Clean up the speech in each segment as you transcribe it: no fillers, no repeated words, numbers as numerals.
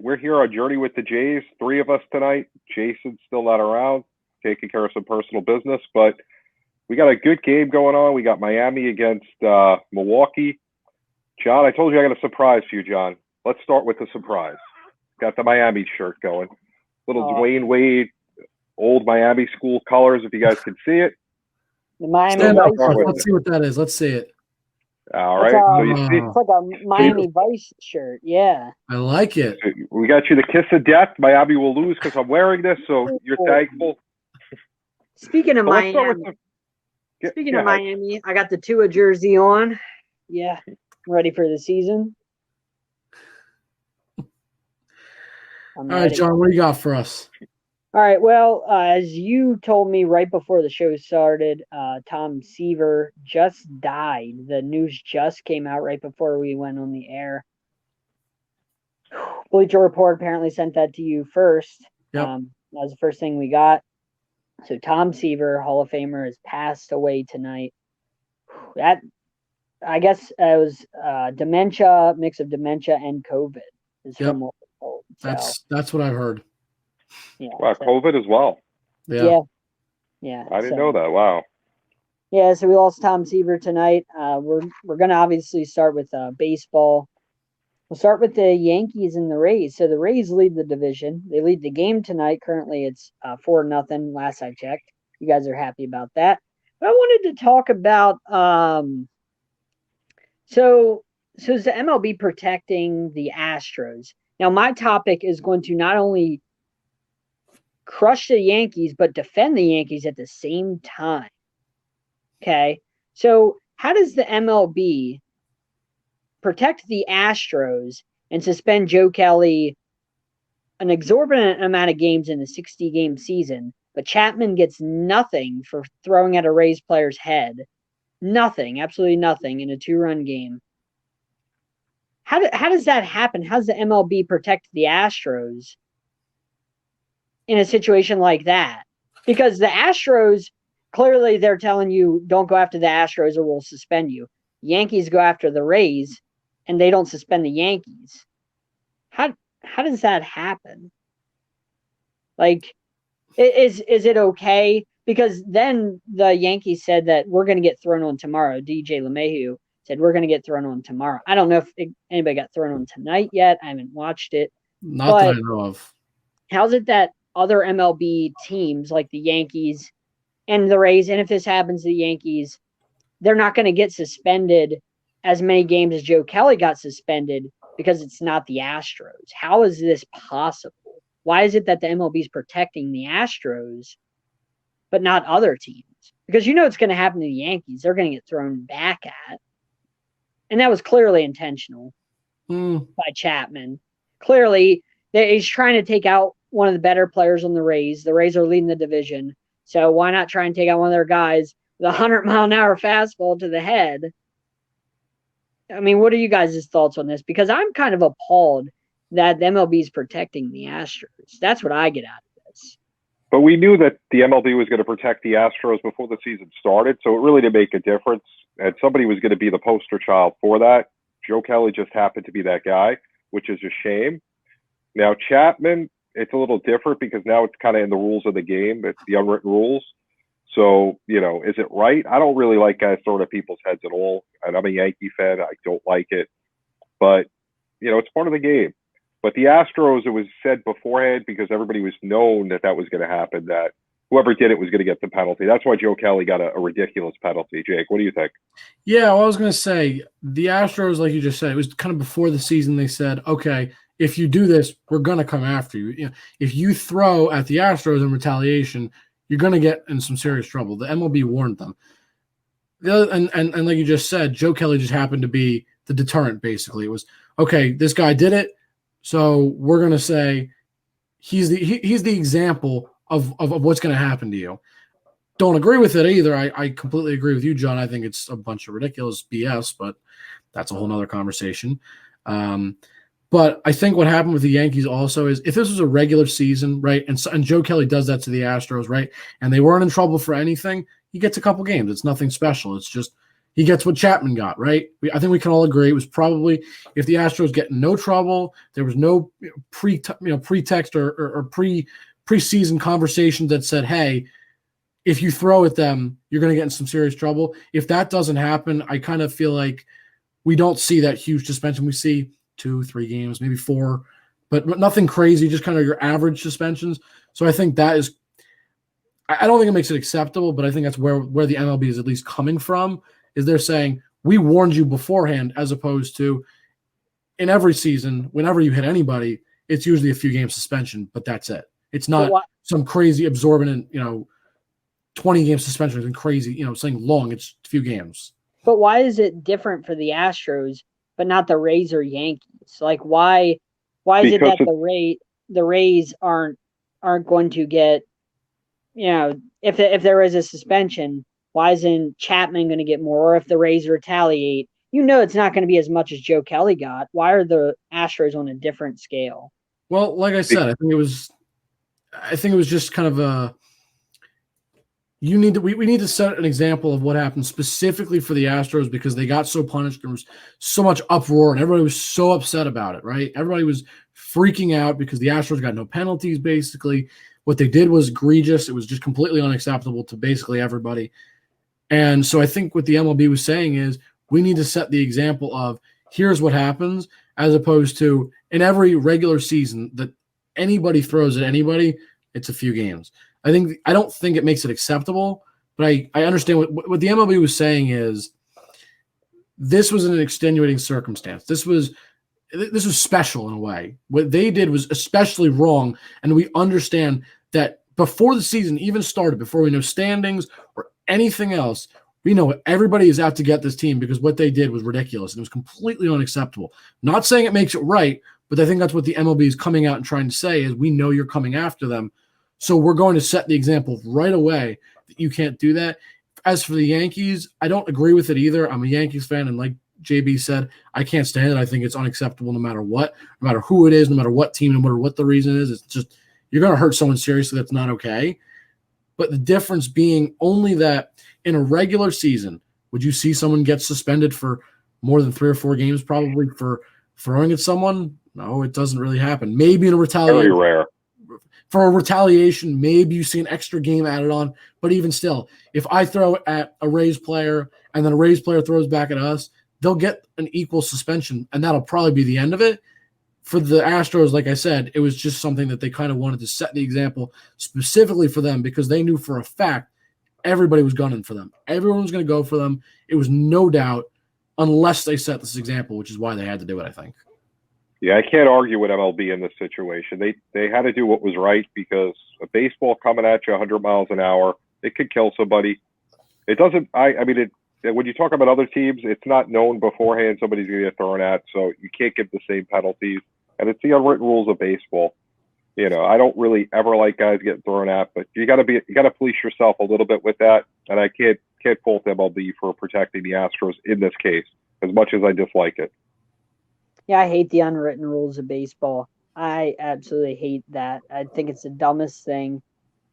we're here on Journey with the Jays. 3 of us tonight. Jason's still not around, taking care of some personal business, but we got a good game going on. We got Miami against Milwaukee. John, I told you I got a surprise for you, John. Let's start with the surprise. Got the Miami shirt going. Little Dwayne Wade, old Miami school colors, if you guys can see it. The Miami Let's see what that is. Let's see it. All right. So you see, it's like a Miami Vice shirt. Yeah. I like it. We got you the kiss of death. Miami will lose because I'm wearing this, so you're thankful. Speaking of Miami, Miami, I got the Tua jersey on. Yeah, ready for the season. All right, John, what do you got for us? All right, well, as you told me right before the show started, Tom Seaver just died. The news just came out right before we went on the air. Bleacher Report apparently sent that to you first. Yep. That was the first thing we got. So Tom Seaver, Hall of Famer, has passed away tonight. That, I guess, it was dementia, mix of dementia and COVID. Yep. So, that's what I've heard. Yeah. Wow, COVID as well. Yeah. I didn't know that. Wow. Yeah, so we lost Tom Seaver tonight. We're gonna obviously start with baseball. We'll start with the Yankees and the Rays. So the Rays lead the division. They lead the game tonight. Currently, it's 4-0. Last I checked, you guys are happy about that. But I wanted to talk about so is the MLB protecting the Astros? Now, my topic is going to not only crush the Yankees, but defend the Yankees at the same time. Okay. So how does the MLB protect the Astros and suspend Joe Kelly an exorbitant amount of games in the 60-game season, but Chapman gets nothing for throwing at a Rays player's head? Nothing, absolutely nothing in a 2-run game. How does that happen? How does the MLB protect the Astros in a situation like that? Because the Astros, clearly they're telling you, don't go after the Astros or we'll suspend you. Yankees go after the Rays, and they don't suspend the Yankees. How does that happen? Like, is it okay? Because then the Yankees said that we're going to get thrown on tomorrow. DJ LeMahieu said we're going to get thrown on tomorrow. I don't know if anybody got thrown on tonight yet. I haven't watched it. Not that I know of. How's it that other MLB teams like the Yankees and the Rays, and if this happens to the Yankees, they're not going to get suspended as many games as Joe Kelly got suspended because it's not the Astros? How is this possible? Why is it that the MLB is protecting the Astros but not other teams? Because you know it's going to happen to the Yankees. They're going to get thrown back at. And that was clearly intentional by Chapman. Clearly, he's trying to take out one of the better players on the Rays. The Rays are leading the division. So why not try and take out one of their guys with a 100-mile-an-hour fastball to the head? I mean, what are you guys' thoughts on this? Because I'm kind of appalled that the MLB is protecting the Astros. That's what I get out of this. But we knew that the MLB was going to protect the Astros before the season started, so it really didn't make a difference. And somebody was going to be the poster child for that. Joe Kelly just happened to be that guy, which is a shame. Now, Chapman, it's a little different because now it's kind of in the rules of the game. It's the unwritten rules. So, is it right? I don't really like guys throwing at people's heads at all. And I'm a Yankee fan. I don't like it. But, it's part of the game. But the Astros, it was said beforehand because everybody was known that was going to happen, that whoever did it was going to get the penalty. That's why Joe Kelly got a ridiculous penalty. Jake, what do you think? Yeah, well, I was going to say, the Astros, like you just said, it was kind of before the season they said, okay, if you do this, we're going to come after you. If you throw at the Astros in retaliation, you're going to get in some serious trouble. The MLB warned them. And like you just said, Joe Kelly just happened to be the deterrent, basically. It was, okay, this guy did it, so we're going to say he's the example of what's going to happen to you. Don't agree with it either. I completely agree with you, John. I think it's a bunch of ridiculous BS, but that's a whole nother conversation. But I think what happened with the Yankees also is if this was a regular season, right, and Joe Kelly does that to the Astros, right, and they weren't in trouble for anything, he gets a couple games. It's nothing special. It's just he gets what Chapman got, right? I think we can all agree it was probably, if the Astros get in no trouble, there was no pretext or preseason conversations that said, hey, if you throw at them, you're going to get in some serious trouble. If that doesn't happen, I kind of feel like we don't see that huge suspension. We see 2-3 games, maybe 4, but nothing crazy, just kind of your average suspensions. So I think that is, I don't think it makes it acceptable, but I think that's where the MLB is at least coming from, is they're saying, we warned you beforehand, as opposed to in every season, whenever you hit anybody, it's usually a few game suspension, but that's it. It's not some crazy absorbent, 20-game suspension is crazy, something long. It's a few games. But why is it different for the Astros, but not the Rays or Yankees? Like, why is it that the Rays aren't going to get, if there is a suspension, why isn't Chapman going to get more? Or if the Rays retaliate, it's not going to be as much as Joe Kelly got. Why are the Astros on a different scale? Well, like I said, I think it was just kind of we need to set an example of what happened specifically for the Astros, because they got so punished. There was so much uproar and everybody was so upset about it, right? Everybody was freaking out because the Astros got no penalties, basically. What they did was egregious. It was just completely unacceptable to basically everybody. And so I think what the MLB was saying is, we need to set the example of, here's what happens, as opposed to in every regular season that anybody throws at anybody, it's a few games. I don't think it makes it acceptable, but I understand what the MLB was saying is, this was an extenuating circumstance. This was special in a way. What they did was especially wrong, and we understand that before the season even started, before we know standings or anything else, we know everybody is out to get this team, because what they did was ridiculous and it was completely unacceptable. Not saying it makes it right, but I think that's what the MLB is coming out and trying to say is, we know you're coming after them, so we're going to set the example right away that you can't do that. As for the Yankees, I don't agree with it either. I'm a Yankees fan, and like JB said, I can't stand it. I think it's unacceptable no matter what, no matter who it is, no matter what team, no matter what the reason is. It's just, you're going to hurt someone seriously. That's not okay. But the difference being only that in a regular season, would you see someone get suspended for more than 3 or 4 games probably for throwing at someone? No, it doesn't really happen. Maybe in a retaliation. Very rare. For a retaliation, maybe you see an extra game added on. But even still, if I throw at a Rays player and then a Rays player throws back at us, they'll get an equal suspension, and that'll probably be the end of it. For the Astros, like I said, it was just something that they kind of wanted to set the example specifically for them, because they knew for a fact everybody was gunning for them. Everyone was going to go for them. It was no doubt, unless they set this example, which is why they had to do it, I think. Yeah, I can't argue with MLB in this situation. They had to do what was right, because a baseball coming at you 100 miles an hour, it could kill somebody. It doesn't. When you talk about other teams, it's not known beforehand somebody's going to get thrown at, so you can't give the same penalties. And it's the unwritten rules of baseball. I don't really ever like guys getting thrown at, but you got to police yourself a little bit with that. And I can't fault MLB for protecting the Astros in this case, as much as I dislike it. Yeah, I hate the unwritten rules of baseball. I absolutely hate that. I think it's the dumbest thing.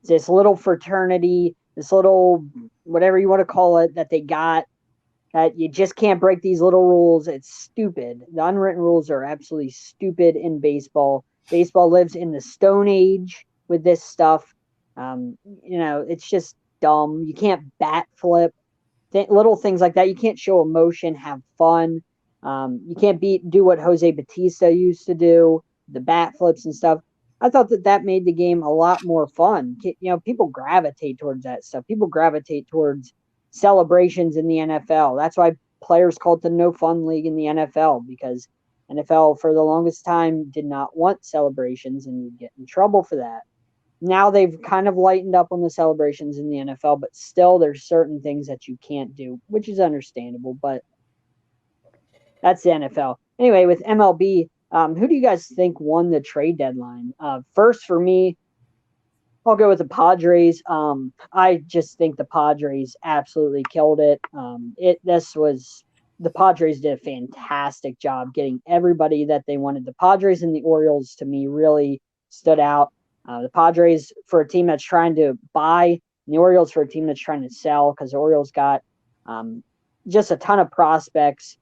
It's this little fraternity, this little whatever you want to call it, that they got, that you just can't break these little rules. It's stupid. The unwritten rules are absolutely stupid in baseball. Baseball lives in the Stone Age with this stuff. It's just dumb. You can't bat flip. Little things like that. You can't show emotion, have fun. You can't do what Jose Bautista used to do, the bat flips and stuff. I thought that made the game a lot more fun. People gravitate towards that stuff. People gravitate towards celebrations in the NFL. That's why players call it the no fun league in the NFL, because NFL for the longest time did not want celebrations, and you'd get in trouble for that. Now they've kind of lightened up on the celebrations in the NFL, but still there's certain things that you can't do, which is understandable, but that's the NFL. Anyway, with MLB, who do you guys think won the trade deadline? First, for me, I'll go with the Padres. I just think the Padres absolutely killed it. The Padres did a fantastic job getting everybody that they wanted. The Padres and the Orioles, to me, really stood out. The Padres for a team that's trying to buy, and the Orioles for a team that's trying to sell, because the Orioles got just a ton of prospects,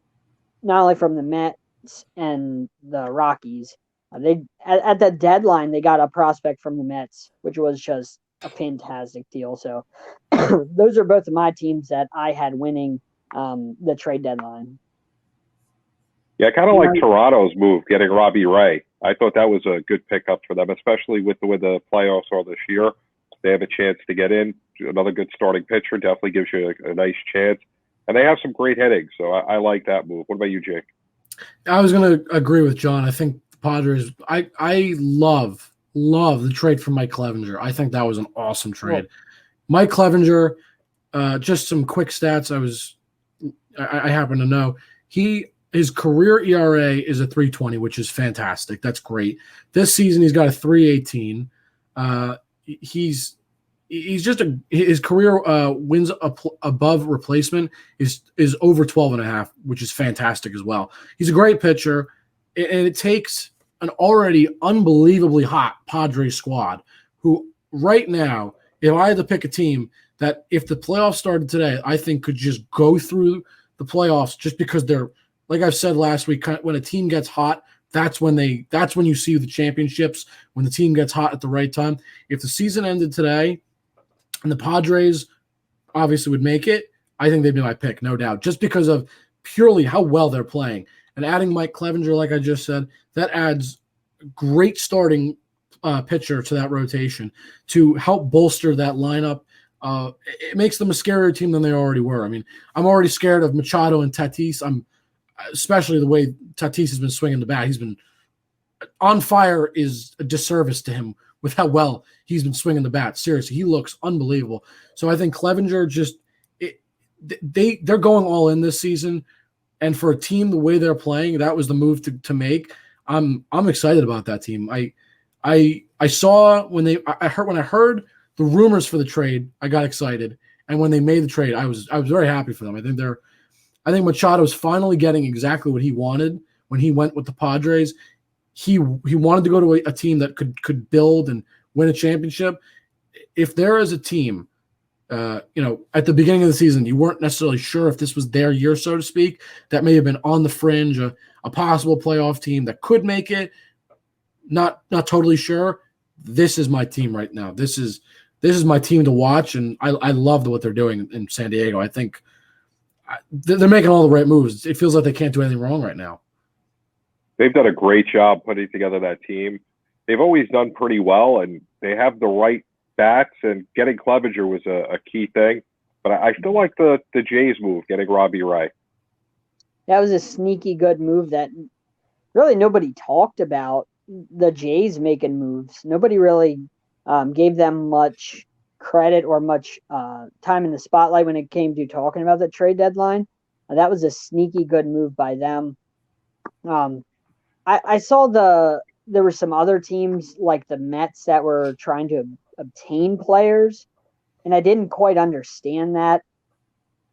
not only from the Mets and the Rockies. They at the deadline they got a prospect from the Mets, which was just a fantastic deal. So those are both of my teams that I had winning the trade deadline. Yeah, kind of like Toronto's move, getting Robbie Ray. I thought that was a good pickup for them, especially with the way the playoffs are this year. They have a chance to get in. Another good starting pitcher definitely gives you a nice chance. And they have some great hitting, so I like that move. What about you, Jake? I was going to agree with John. I think the Padres, I love the trade for Mike Clevinger. I think that was an awesome trade. Cool. Mike Clevinger, just some quick stats I happen to know. His career ERA is a 3.20, which is fantastic. That's great. This season he's got a 3.18. His career wins above replacement is over 12.5, which is fantastic as well. He's a great pitcher, and it takes an already unbelievably hot Padres squad, who right now, if I had to pick a team that if the playoffs started today, I think could just go through the playoffs just because they're, like I've said last week, when a team gets hot, that's when you see the championships, when the team gets hot at the right time. If the season ended today and the Padres obviously would make it, I think they'd be my pick, no doubt, just because of purely how well they're playing. And adding Mike Clevinger, like I just said, that adds great starting pitcher to that rotation to help bolster that lineup. It makes them a scarier team than they already were. I mean, I'm already scared of Machado and Tatis. Especially the way Tatis has been swinging the bat. He's been on fire is a disservice to him with how well he's been swinging the bat. Seriously, he looks unbelievable. So I think Clevinger they're going all in this season, and for a team the way they're playing, that was the move to make. I'm excited about that team. I saw when I heard the rumors for the trade, I got excited, and when they made the trade, I was very happy for them. I think Machado's finally getting exactly what he wanted when he went with the Padres. He wanted to go to a team that could build and win a championship. If there is a team, at the beginning of the season, you weren't necessarily sure if this was their year, so to speak, that may have been on the fringe, a possible playoff team that could make it, not totally sure. This is my team right now. This is my team to watch, and I love what they're doing in San Diego. I think they're making all the right moves. It feels like they can't do anything wrong right now. They've done a great job putting together that team. They've always done pretty well, and they have the right bats, and getting Clevinger was a key thing. But I still like the Jays move, getting Robbie Ray. That was a sneaky good move that really nobody talked about, the Jays making moves. Nobody really gave them much credit or much time in the spotlight when it came to talking about the trade deadline. That was a sneaky good move by them. I saw there were some other teams like the Mets that were trying to obtain players, and I didn't quite understand that.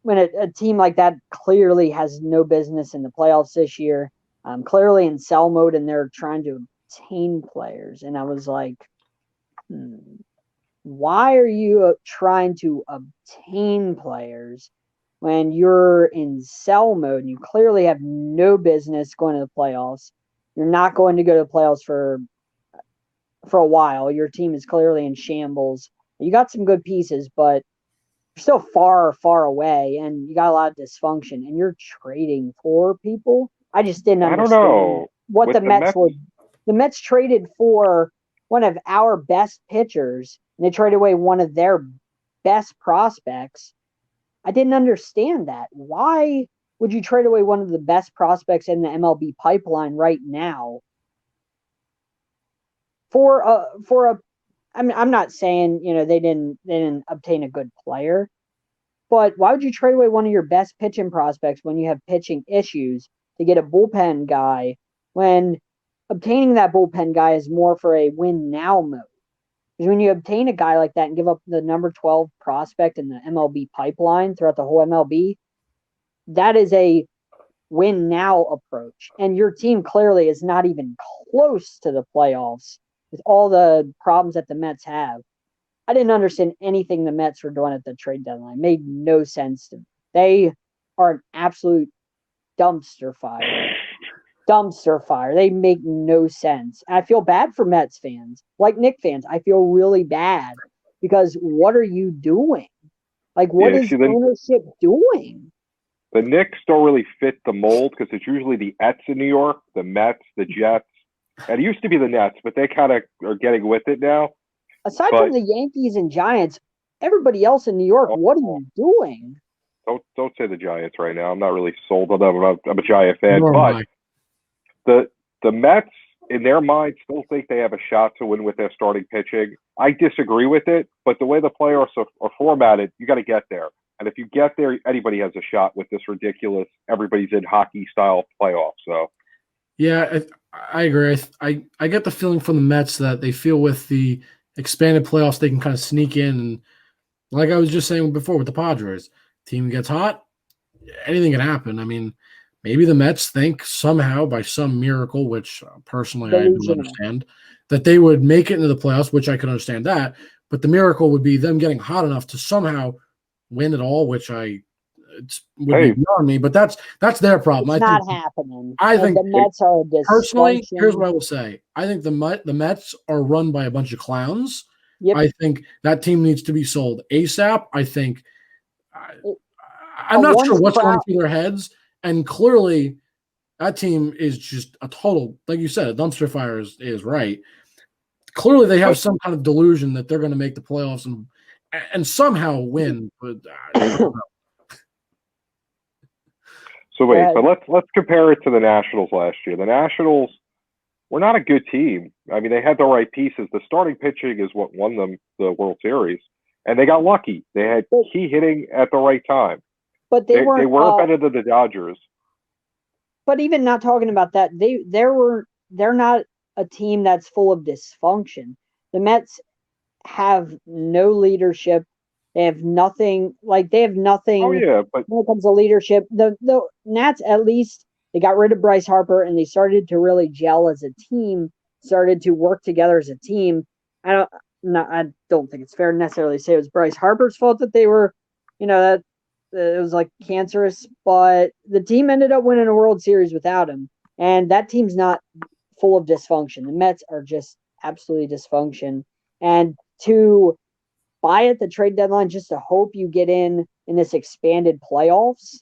When a team like that clearly has no business in the playoffs this year, clearly in sell mode, and they're trying to obtain players, and I was like, why are you trying to obtain players when you're in sell mode and you clearly have no business going to the playoffs? You're not going to go to the playoffs for a while. Your team is clearly in shambles. You got some good pieces, but you're still far, far away, and you got a lot of dysfunction, and you're trading for people. I just didn't understand what the Mets were. The Mets traded for one of our best pitchers, and they traded away one of their best prospects. I didn't understand that. Why would you trade away one of the best prospects in the MLB pipeline right now for a I'm not saying, they didn't obtain a good player, but why would you trade away one of your best pitching prospects when you have pitching issues to get a bullpen guy, when obtaining that bullpen guy is more for a win now mode? Because when you obtain a guy like that and give up the number 12 prospect in the MLB pipeline throughout the whole MLB, that is a win now approach. And your team clearly is not even close to the playoffs with all the problems that the Mets have. I didn't understand anything the Mets were doing at the trade deadline. It made no sense to me. are an absolute dumpster fire. Dumpster fire. They make no sense. I feel bad for Mets fans, like Knicks fans. I feel really bad because what are you doing? Like, what is ownership doing? The Knicks don't really fit the mold because it's usually the Ets in New York, the Mets, the Jets. And it used to be the Nets, but they kind of are getting with it now. Aside from the Yankees and Giants, everybody else in New York, what are you doing? Don't say the Giants right now. I'm not really sold on them. I'm a Giant fan. But the Mets, in their mind, still think they have a shot to win with their starting pitching. I disagree with it, but the way the playoffs are formatted, you got to get there. And if you get there, anybody has a shot with this ridiculous, everybody's in hockey style playoff. So, yeah, I agree. I get the feeling from the Mets that they feel with the expanded playoffs, they can kind of sneak in. And like I was just saying before with the Padres, team gets hot, anything can happen. I mean, maybe the Mets think somehow by some miracle, which personally I don't understand, that they would make it into the playoffs, which I could understand that. But the miracle would be them getting hot enough to somehow win it all, which would be beyond me. But that's their problem. It's not happening. I think the Mets are a dysfunction. Personally, here's what I will say. I think the Mets are run by a bunch of clowns. Yep. I think that team needs to be sold ASAP. I think I'm not sure what's going through their heads. And clearly, that team is just a total, like you said, a dumpster fire is right. Clearly, they have some kind of delusion that they're going to make the playoffs and somehow win. But so wait, but let's compare it to the Nationals last year. The Nationals were not a good team. I mean, they had the right pieces. The starting pitching is what won them the World Series, and they got lucky. They had key hitting at the right time. But they were better than the Dodgers. But even not talking about that, they're not a team that's full of dysfunction. The Mets have no leadership. They have nothing. Oh yeah, but when it comes to leadership, the Nats, at least they got rid of Bryce Harper and they started to really gel as a team. Started to work together as a team. I don't think it's fair to necessarily say it was Bryce Harper's fault that they were, that. It was like cancerous, but the team ended up winning a World Series without him. And that team's not full of dysfunction. The Mets are just absolutely dysfunction. And to buy at the trade deadline just to hope you get in this expanded playoffs,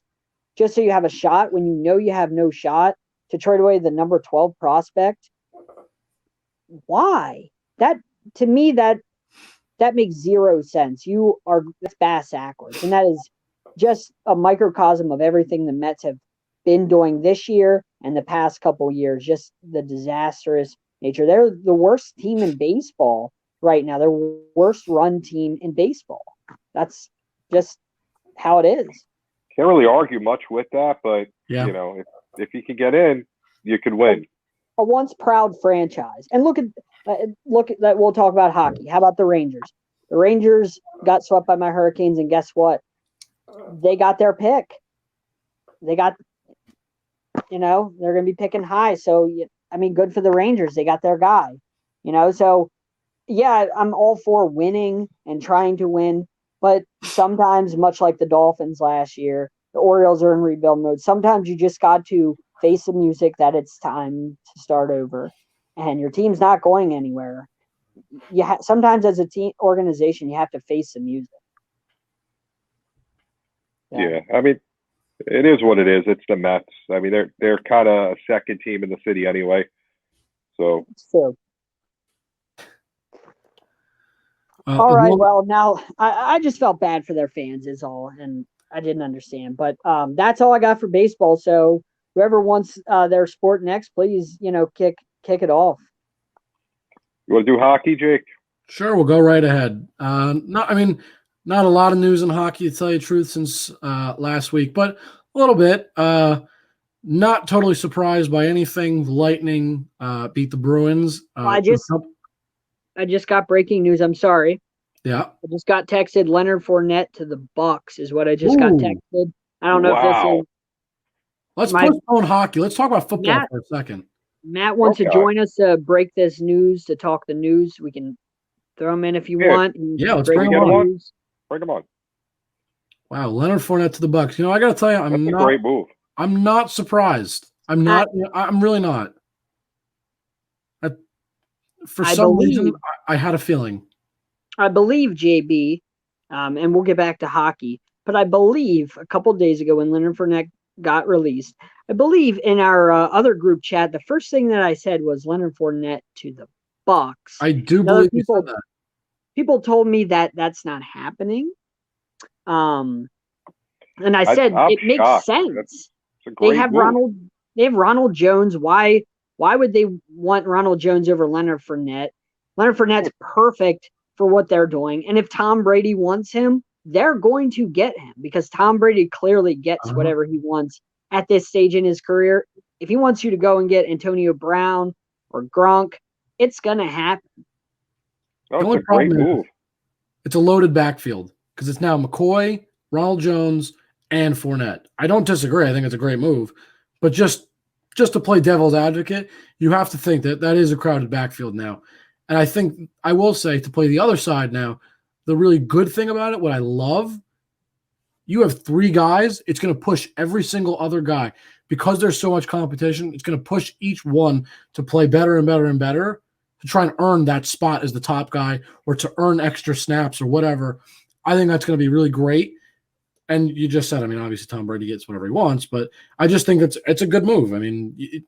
just so you have a shot when you know you have no shot, to trade away the number 12 prospect. Why? That, to me, that makes zero sense. You are bass backwards. And that is just a microcosm of everything the Mets have been doing this year and the past couple years, just the disastrous nature. They're the worst team in baseball right now. They're worst run team in baseball. That's just how it is. Can't really argue much with that, but if you can get in, you can win. A once proud franchise. And look at that. We'll talk about hockey. How about the Rangers? The Rangers got swept by my Hurricanes, and guess what? They got their pick. They got, they're going to be picking high. So, I mean, good for the Rangers. They got their guy, So, yeah, I'm all for winning and trying to win. But sometimes, much like the Dolphins last year, the Orioles are in rebuild mode. Sometimes you just got to face the music that it's time to start over. And your team's not going anywhere. Sometimes as a team organization, you have to face the music. Yeah, I mean, it is what it is. It's the Mets. I mean, they're kind of a second team in the city anyway. So. It's true. All right. Well, now I just felt bad for their fans is all, and I didn't understand. But that's all I got for baseball. So whoever wants their sport next, please, kick it off. You want to do hockey, Jake? Sure, we'll go right ahead. Not a lot of news in hockey, to tell you the truth, since last week, but a little bit. Not totally surprised by anything. The Lightning beat the Bruins. I just got breaking news. I'm sorry. Yeah. I just got texted Leonard Fournette to the Bucks is what I just got texted. I don't know if this is. Let's postpone hockey. Let's talk about football for a second. Matt wants to join us to break this news, to talk the news. We can throw him in if you want. Yeah, let's bring him on. Bring him on. Wow, Leonard Fournette to the Bucks. I got to tell you, That's a great move. I'm not surprised. I'm not. I'm really not. For some reason, I had a feeling. I believe, JB, and we'll get back to hockey, but I believe a couple of days ago when Leonard Fournette got released, I believe in our other group chat, the first thing that I said was Leonard Fournette to the Bucks. I do believe you said that. People told me that that's not happening. And I said it makes sense. They have move. They have Ronald Jones. Why would they want Ronald Jones over Leonard Fournette? Leonard Fournette's perfect for what they're doing. And if Tom Brady wants him, they're going to get him because Tom Brady clearly gets whatever he wants at this stage in his career. If he wants you to go and get Antonio Brown or Gronk, it's going to happen. That's a great move. It's a loaded backfield because it's now McCoy, Ronald Jones, and Fournette. I don't disagree. I think it's a great move. But just to play devil's advocate, you have to think that is a crowded backfield now. And I think I will say, to play the other side now, the really good thing about it, what I love, you have 3 guys. It's going to push every single other guy. Because there's so much competition, it's going to push each one to play better and better and better to try and earn that spot as the top guy or to earn extra snaps or whatever. I think that's going to be really great. And you just said, obviously Tom Brady gets whatever he wants, but I just think it's a good move.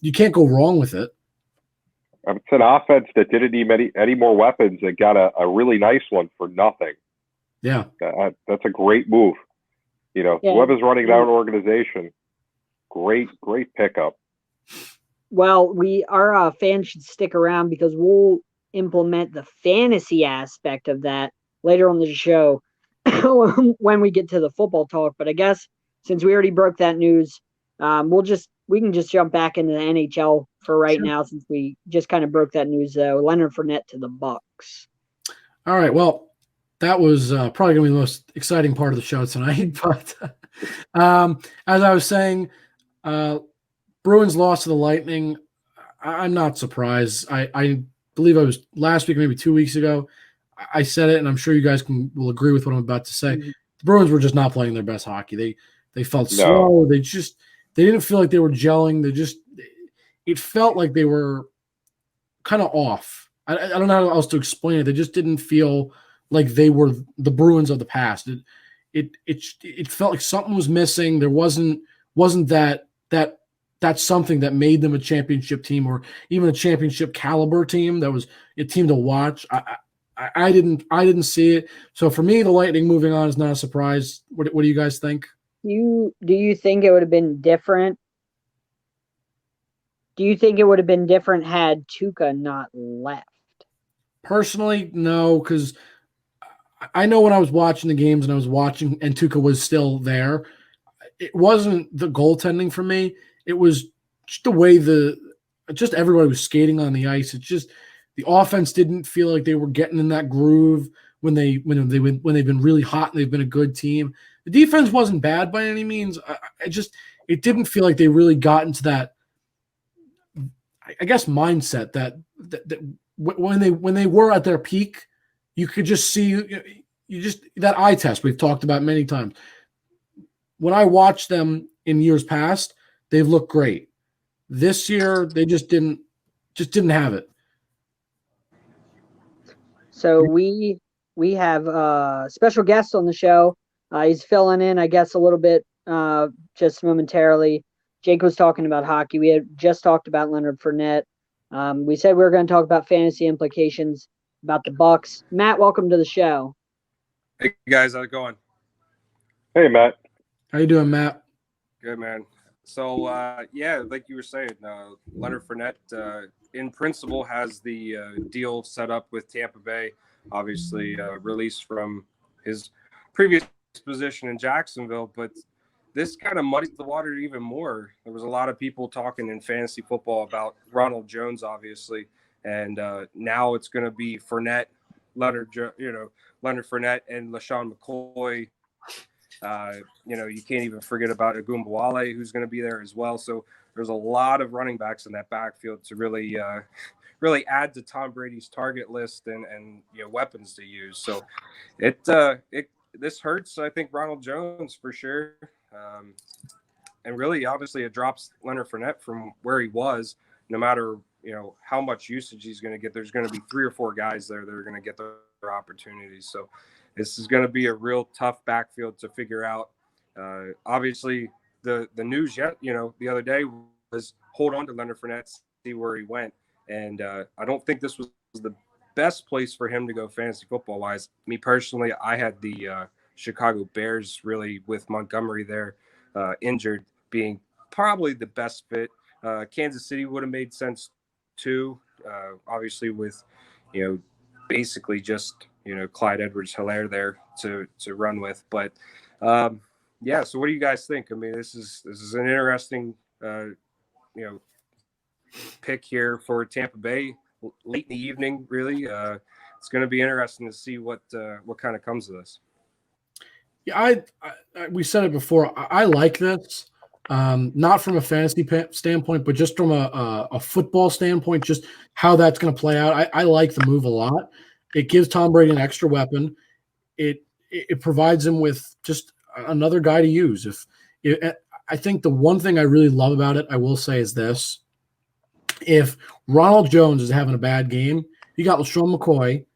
You can't go wrong with it. It's an offense that didn't need any more weapons and got a really nice one for nothing. Yeah. That's a great move. Whoever's running that organization, great pickup. Well, our fans should stick around because we'll implement the fantasy aspect of that later on the show when we get to the football talk. But I guess since we already broke that news, we can just jump back into the NHL for right now since we just kind of broke that news, though. Leonard Fournette to the Bucks. All right. Well, that was probably going to be the most exciting part of the show tonight. But as I was saying, Bruins lost to the Lightning. I'm not surprised. I believe I was last week, maybe 2 weeks ago. I said it, and I'm sure you guys will agree with what I'm about to say. Mm-hmm. The Bruins were just not playing their best hockey. They felt slow. They didn't feel like they were gelling. It felt like they were kind of off. I don't know how else to explain it. They just didn't feel like they were the Bruins of the past. It felt like something was missing. There wasn't that something that made them a championship team or even a championship caliber team that was a team to watch. I didn't see it. So for me, the Lightning moving on is not a surprise. What do you guys think? Do you think it would have been different? Do you think it would have been different had Tuukka not left? Personally, no, because I know when I was watching the games and Tuukka was still there, it wasn't the goaltending for me. It was just the way just everybody was skating on the ice. It's just the offense didn't feel like they were getting in that groove when they've been really hot and they've been a good team. The defense wasn't bad by any means. It didn't feel like they really got into that, I guess, mindset that when they were at their peak, you could just see that eye test we've talked about many times. When I watched them in years past, they've looked great. This year, they just didn't have it. So we have a special guest on the show. He's filling in, I guess, a little bit just momentarily. Jake was talking about hockey. We had just talked about Leonard Fournette. We said we were going to talk about fantasy implications about the Bucks. Matt, welcome to the show. Hey guys, how's it going? Hey Matt. How you doing, Matt? Good, man. So like you were saying, Leonard Fournette in principle has the deal set up with Tampa Bay, obviously released from his previous position in Jacksonville, but this kind of muddies the water even more. There was a lot of people talking in fantasy football about Ronald Jones, obviously, and now it's going to be Fournette, Leonard Fournette and LaShawn McCoy. You can't even forget about Agumbawale, who's going to be there as well. So there's a lot of running backs in that backfield to really add to Tom Brady's target list and weapons to use. So it's this hurts, I think, Ronald Jones for sure. And really, obviously, it drops Leonard Fournette from where he was. No matter, how much usage he's going to get, there's going to be 3 or 4 guys there that are going to get their opportunities. So this is going to be a real tough backfield to figure out. Obviously, the news the other day was hold on to Leonard Fournette, see where he went. And I don't think this was the best place for him to go fantasy football wise. Me personally, I had the Chicago Bears really with Montgomery there injured being probably the best fit. Kansas City would have made sense too. Obviously with, basically just, Clyde Edwards-Helaire there to run with. But yeah, so what do you guys think? I mean, this is an interesting, pick here for Tampa Bay late in the evening. Really, it's going to be interesting to see what kind of comes of this. Yeah, we said it before. I like this, not from a fantasy standpoint, but just from a football standpoint, just how that's going to play out. I like the move a lot. It gives Tom Brady an extra weapon. It provides him with just another guy to use. I think the one thing I really love about it, I will say, is this. If Ronald Jones is having a bad game, you got LaShawn McCoy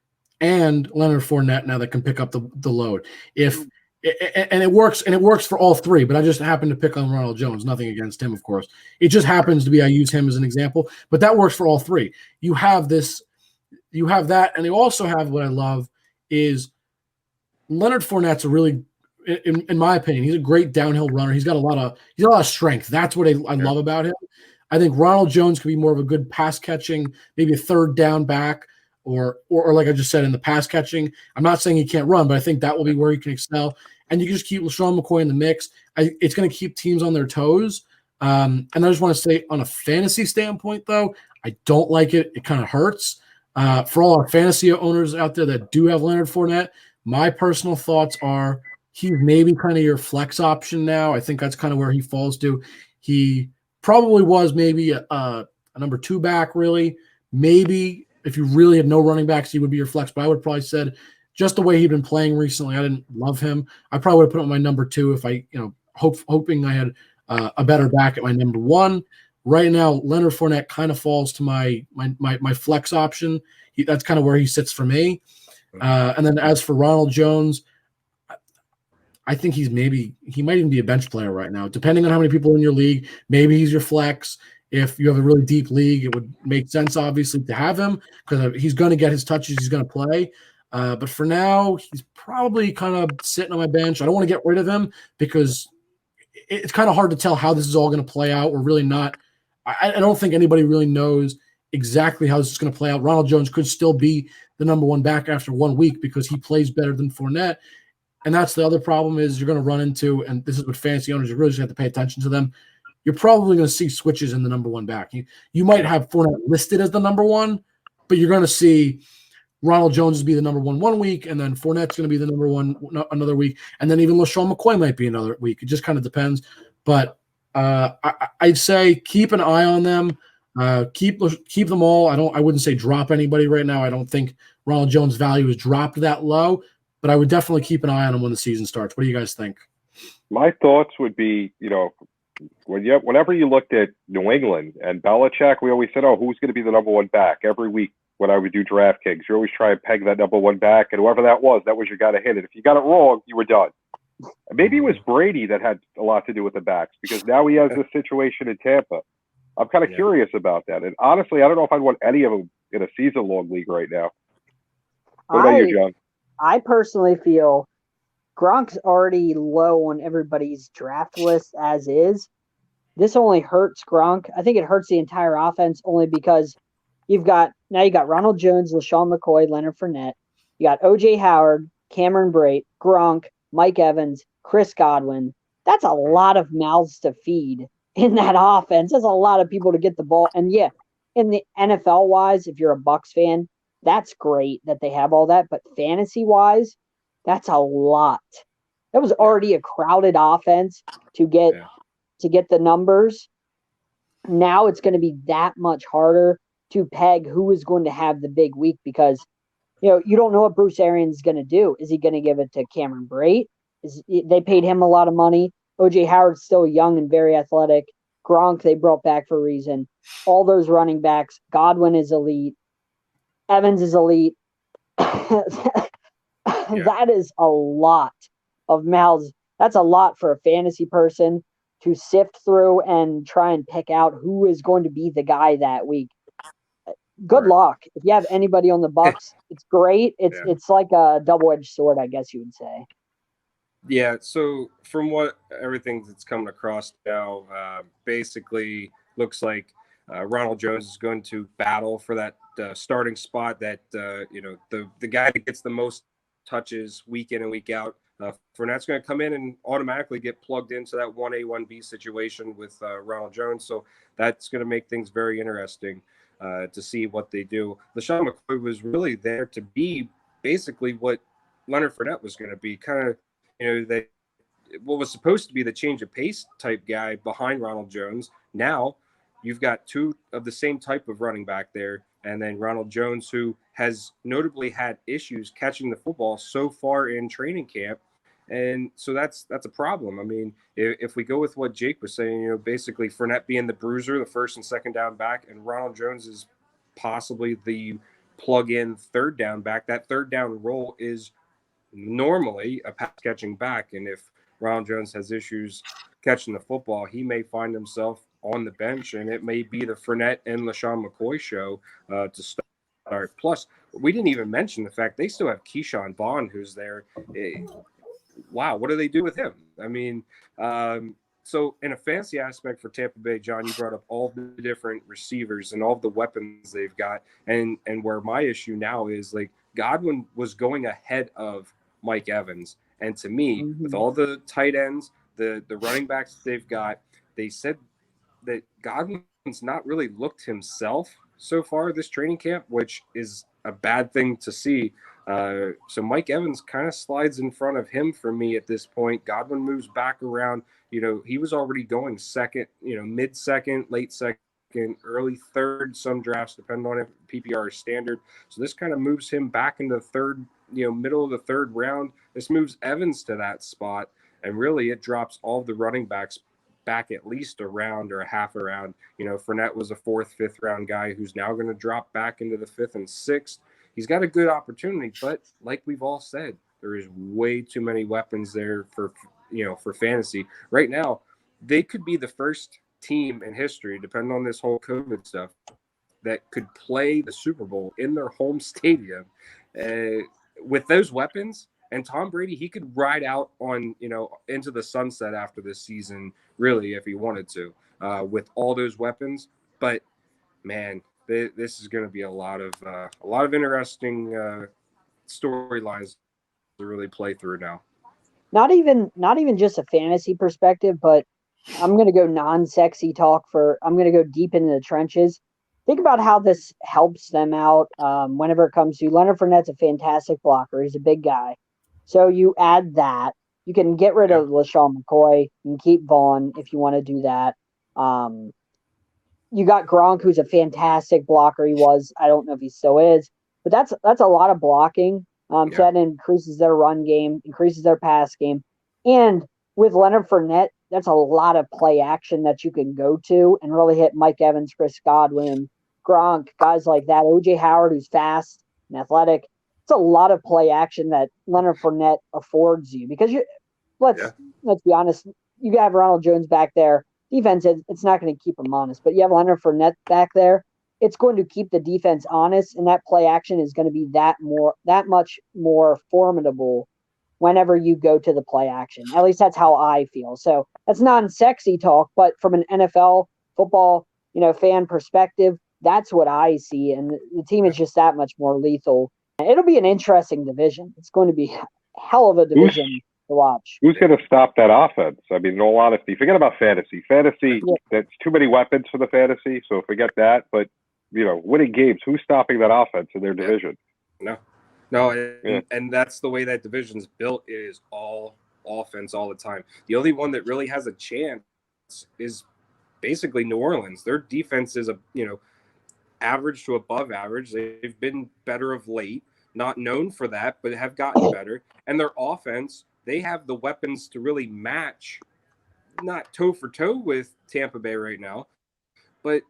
and Leonard Fournette now that can pick up the load. And it works for all 3, but I just happen to pick on Ronald Jones. Nothing against him, of course. It just happens to be I use him as an example, but that works for all 3. You have that, and you also have what I love is Leonard Fournette's a really, in my opinion, he's a great downhill runner. He's got a lot of strength. That's what I love about him. I think Ronald Jones could be more of a good pass catching, maybe a third down back, or like I just said, in the pass catching. I'm not saying he can't run, but I think that will be where he can excel. And you can just keep LaShawn McCoy in the mix. It's going to keep teams on their toes. And I just want to say, on a fantasy standpoint, though, I don't like it. It kind of hurts. For all our fantasy owners out there that do have Leonard Fournette, my personal thoughts are he's maybe kind of your flex option now. I think that's kind of where he falls to. He probably was maybe a number 2 back, really. Maybe if you really had no running backs, he would be your flex. But I would probably said just the way he'd been playing recently, I didn't love him. I probably would have put him on my number 2 if I, hoping I had a better back at my number 1. Right now, Leonard Fournette kind of falls to my flex option. That's kind of where he sits for me. And then as for Ronald Jones, I think he might even be a bench player right now, depending on how many people in your league. Maybe he's your flex. If you have a really deep league, it would make sense, obviously, to have him because he's going to get his touches. He's going to play. But for now, he's probably kind of sitting on my bench. I don't want to get rid of him because it's kind of hard to tell how this is all going to play out. We're really not – I don't think anybody really knows exactly how this is going to play out. Ronald Jones could still be the number 1 back after 1 week because he plays better than Fournette. And that's the other problem is you're going to run into, and this is what fantasy owners, you really just have to pay attention to them. You're probably going to see switches in the number 1 back. You might have Fournette listed as the number 1, but you're going to see Ronald Jones be the number 1 week, and then Fournette's going to be the number 1 another week, and then even LaShawn McCoy might be another week. It just kind of depends. But I'd say keep an eye on them. Keep them all. I wouldn't say drop anybody right now. I don't think Ronald Jones' value is dropped that low, but I would definitely keep an eye on him when the season starts. What do you guys think? My thoughts would be, whenever you looked at New England and Belichick, we always said, who's going to be the number 1 back every week when I would do DraftKings. You always try and peg that number 1 back, and whoever that was your guy to hit it. If you got it wrong, you were done. Maybe it was Brady that had a lot to do with the backs because now he has this situation in Tampa. I'm kind of curious about that. And honestly, I don't know if I'd want any of them in a season-long league right now. What about you, John? I personally feel Gronk's already low on everybody's draft list as is. This only hurts Gronk. I think it hurts the entire offense only because you got Ronald Jones, LaShawn McCoy, Leonard Fournette. You got O.J. Howard, Cameron Brate, Gronk, Mike Evans, Chris Godwin. That's a lot of mouths to feed in that offense. That's a lot of people to get the ball. And yeah, in the NFL wise, if you're a Bucs fan, that's great that they have all that. But fantasy wise, that's a lot. That was already a crowded offense to get the numbers. Now it's going to be that much harder to peg who is going to have the big week because You don't know what Bruce Arians is going to do. Is he going to give it to Cameron Brate? They paid him a lot of money. OJ Howard's still young and very athletic. Gronk they brought back for a reason. All those running backs. Godwin is elite. Evans is elite. That is a lot of mouths. That's a lot for a fantasy person to sift through and try and pick out who is going to be the guy that week. Good luck. If you have anybody on the Bucks, it's great. It's like a double-edged sword, I guess you would say. Yeah. So from what everything that's coming across now, basically looks like Ronald Jones is going to battle for that starting spot. That the guy that gets the most touches week in and week out. Fournette's going to come in and automatically get plugged into that 1A, 1B situation with Ronald Jones. So that's going to make things very interesting to see what they do. LaShawn McCoy was really there to be basically what Leonard Fournette was going to be, kind of, what was supposed to be the change of pace type guy behind Ronald Jones. Now you've got two of the same type of running back there. And then Ronald Jones, who has notably had issues catching the football so far in training camp. And so that's a problem. I mean, if we go with what Jake was saying, basically Fournette being the bruiser, the first and second down back, and Ronald Jones is possibly the plug-in third down back. That third down role is normally a pass catching back. And if Ronald Jones has issues catching the football, he may find himself on the bench, and it may be the Fournette and LaShawn McCoy show to start. Plus, we didn't even mention the fact they still have Keyshawn Vaughn, who's there. Wow, what do they do with him? I mean, so in a fantasy aspect for Tampa Bay, John, you brought up all the different receivers and all the weapons they've got, and where my issue now is, like, Godwin was going ahead of Mike Evans, and to me, with all the tight ends, the running backs they've got, they said that Godwin's not really looked himself so far this training camp, which is a bad thing to see. So Mike Evans kind of slides in front of him for me at this point. Godwin moves back around. He was already going second, mid-second, late second, early third, some drafts, depending on if PPR is standard. So this kind of moves him back into the third, middle of the third round. This moves Evans to that spot. And really it drops all the running backs back at least a round or a half a round. Fournette was a fourth, fifth round guy who's now going to drop back into the fifth and sixth. He's got a good opportunity, but like we've all said, there is way too many weapons there for fantasy. Right now, they could be the first team in history, depending on this whole COVID stuff, that could play the Super Bowl in their home stadium with those weapons. And Tom Brady, he could ride out on, into the sunset after this season, really, if he wanted to, with all those weapons. But man, this is going to be a lot of interesting storylines to really play through now. Not even just a fantasy perspective, but I'm going to go non-sexy talk I'm going to go deep into the trenches. Think about how this helps them out whenever it comes to Leonard Fournette's a fantastic blocker. He's a big guy. So you add that. You can get rid of LaShawn McCoy. You can keep Vaughn if you want to do that. You got Gronk, who's a fantastic blocker. He was. I don't know if he still is. But that's a lot of blocking. So that increases their run game, increases their pass game. And with Leonard Fournette, that's a lot of play action that you can go to and really hit Mike Evans, Chris Godwin, Gronk, guys like that. OJ Howard, who's fast and athletic. It's a lot of play action that Leonard Fournette affords you because let's be honest, you have Ronald Jones back there. Defense, it's not going to keep him honest, but you have Leonard Fournette back there. It's going to keep the defense honest, and that play action is going to be that much more formidable whenever you go to the play action. At least that's how I feel. So that's non-sexy talk, but from an NFL football, fan perspective, that's what I see, and the team is just that much more lethal. It'll be an interesting division. It's going to be a hell of a division to watch. Who's going to stop that offense? I mean, in all honesty, forget about fantasy. That's too many weapons for the fantasy, so forget that. But, winning games, who's stopping that offense in their division? No, and that's the way that division's built, is all offense all the time. The only one that really has a chance is basically New Orleans. Their defense is average to above average. They've been better of late, not known for that, but have gotten better. And their offense, they have the weapons to really match, not toe for toe with Tampa Bay right now. But,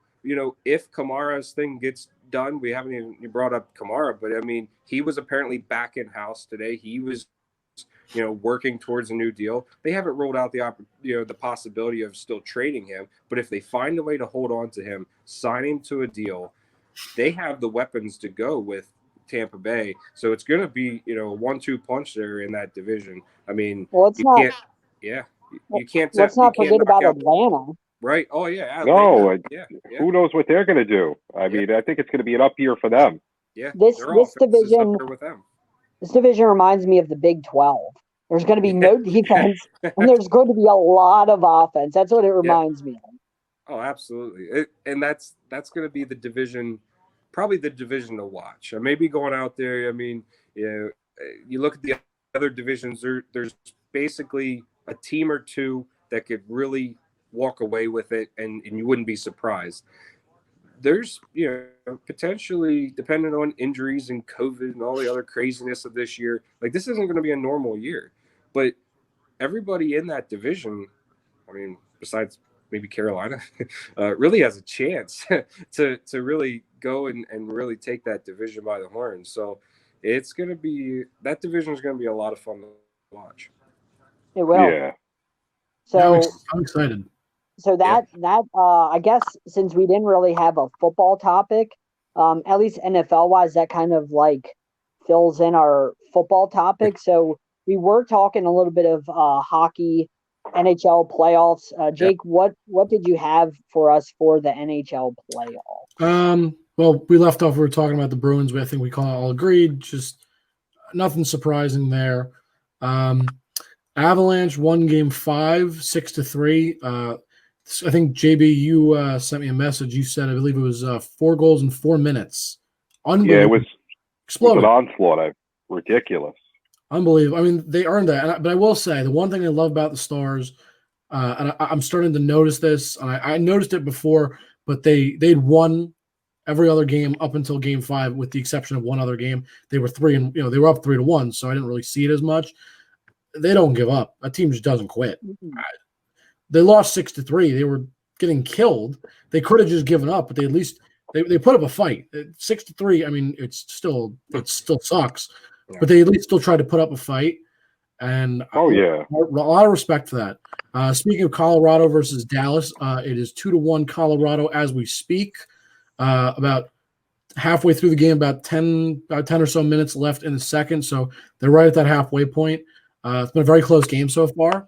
if Kamara's thing gets done, we haven't even brought up Kamara, but I mean, he was apparently back in house today. He was, working towards a new deal. They haven't ruled out the possibility of still trading him. But if they find a way to hold on to him, sign him to a deal, they have the weapons to go with Tampa Bay. So it's going to be, a 1-2 punch there in that division. I mean, Well, you can't. Let's not you can't forget about knock out, Atlanta. right? Oh yeah. No, yeah. Who knows what they're going to do? I mean, I think it's going to be an up year for them. Yeah. This their offense is division up there with them. This division reminds me of the Big 12. There's going to be no defense, and there's going to be a lot of offense. That's what it reminds me of. Oh, absolutely. And that's going to be the division, probably the division to watch. Maybe going out there, I mean, you look at the other divisions, there's basically a team or two that could really walk away with it, and you wouldn't be surprised. There's, potentially, depending on injuries and COVID and all the other craziness of this year, like this isn't going to be a normal year. But everybody in that division, I mean, besides maybe Carolina, really has a chance to really go and really take that division by the horns. So it's going to be, that division is going to be a lot of fun to watch. It will. Yeah. So I'm excited. So that I guess since we didn't really have a football topic, at least NFL wise, that kind of like fills in our football topic. So we were talking a little bit of hockey, NHL playoffs. Jake, what did you have for us for the NHL playoffs? Well, we left off. We were talking about the Bruins. I think we all agreed. Just nothing surprising there. Avalanche won Game 5, 6-3. I think JB, you sent me a message. You said, I believe it was 4 goals in 4 minutes. Unbelievable. Yeah, it was Exploded. an onslaught. Ridiculous. Unbelievable. I mean, they earned that. But I will say, the one thing I love about the Stars, and I'm starting to notice this, and I noticed it before, but they'd won every other game up until Game 5, with the exception of one other game. They were they were up 3-1, so I didn't really see it as much. They don't give up. That team just doesn't quit. Mm-hmm. They lost 6-3. They were getting killed. They could have just given up, but they at least they put up a fight. 6-3. I mean, it still sucks, but they at least still tried to put up a fight. And a lot of respect for that. Speaking of Colorado versus Dallas, it is 2-1 Colorado as we speak. About halfway through the game, about 10 or so minutes left in the second, so they're right at that halfway point. It's been a very close game so far.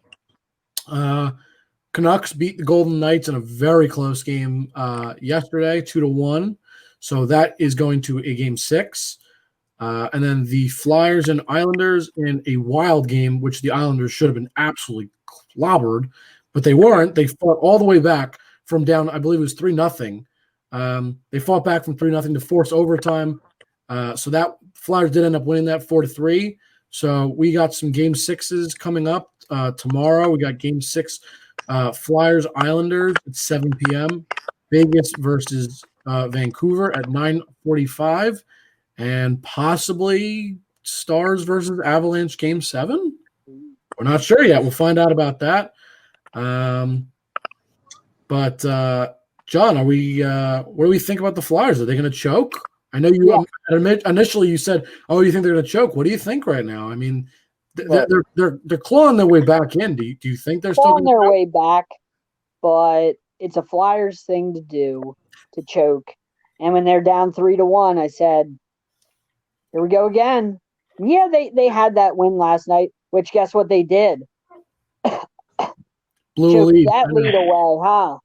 Canucks beat the Golden Knights in a very close game yesterday, 2-1. So that is going to a Game 6. And then the Flyers and Islanders in a wild game, which the Islanders should have been absolutely clobbered, but they weren't. They fought all the way back from down, I believe it was 3-0. They fought back from 3-0 to force overtime. So that Flyers did end up winning that 4-3. So we got some Game 6s coming up tomorrow. We got Game 6 Flyers Islanders at 7 p.m. Vegas versus Vancouver at 9:45, and possibly Stars versus Avalanche Game 7. We're not sure yet. We'll find out about that. But John, what do we think about the Flyers? Are they going to choke? I know you initially you said, "Oh, you think they're going to choke?" What do you think right now? I mean, they're clawing their way back in. Do you think they're clawing still their way back? But it's a Flyers thing to do, to choke. And when they're down 3-1, I said, "Here we go again." Yeah, they had that win last night. Which guess what they did? blew Choked lead? that lead away, huh?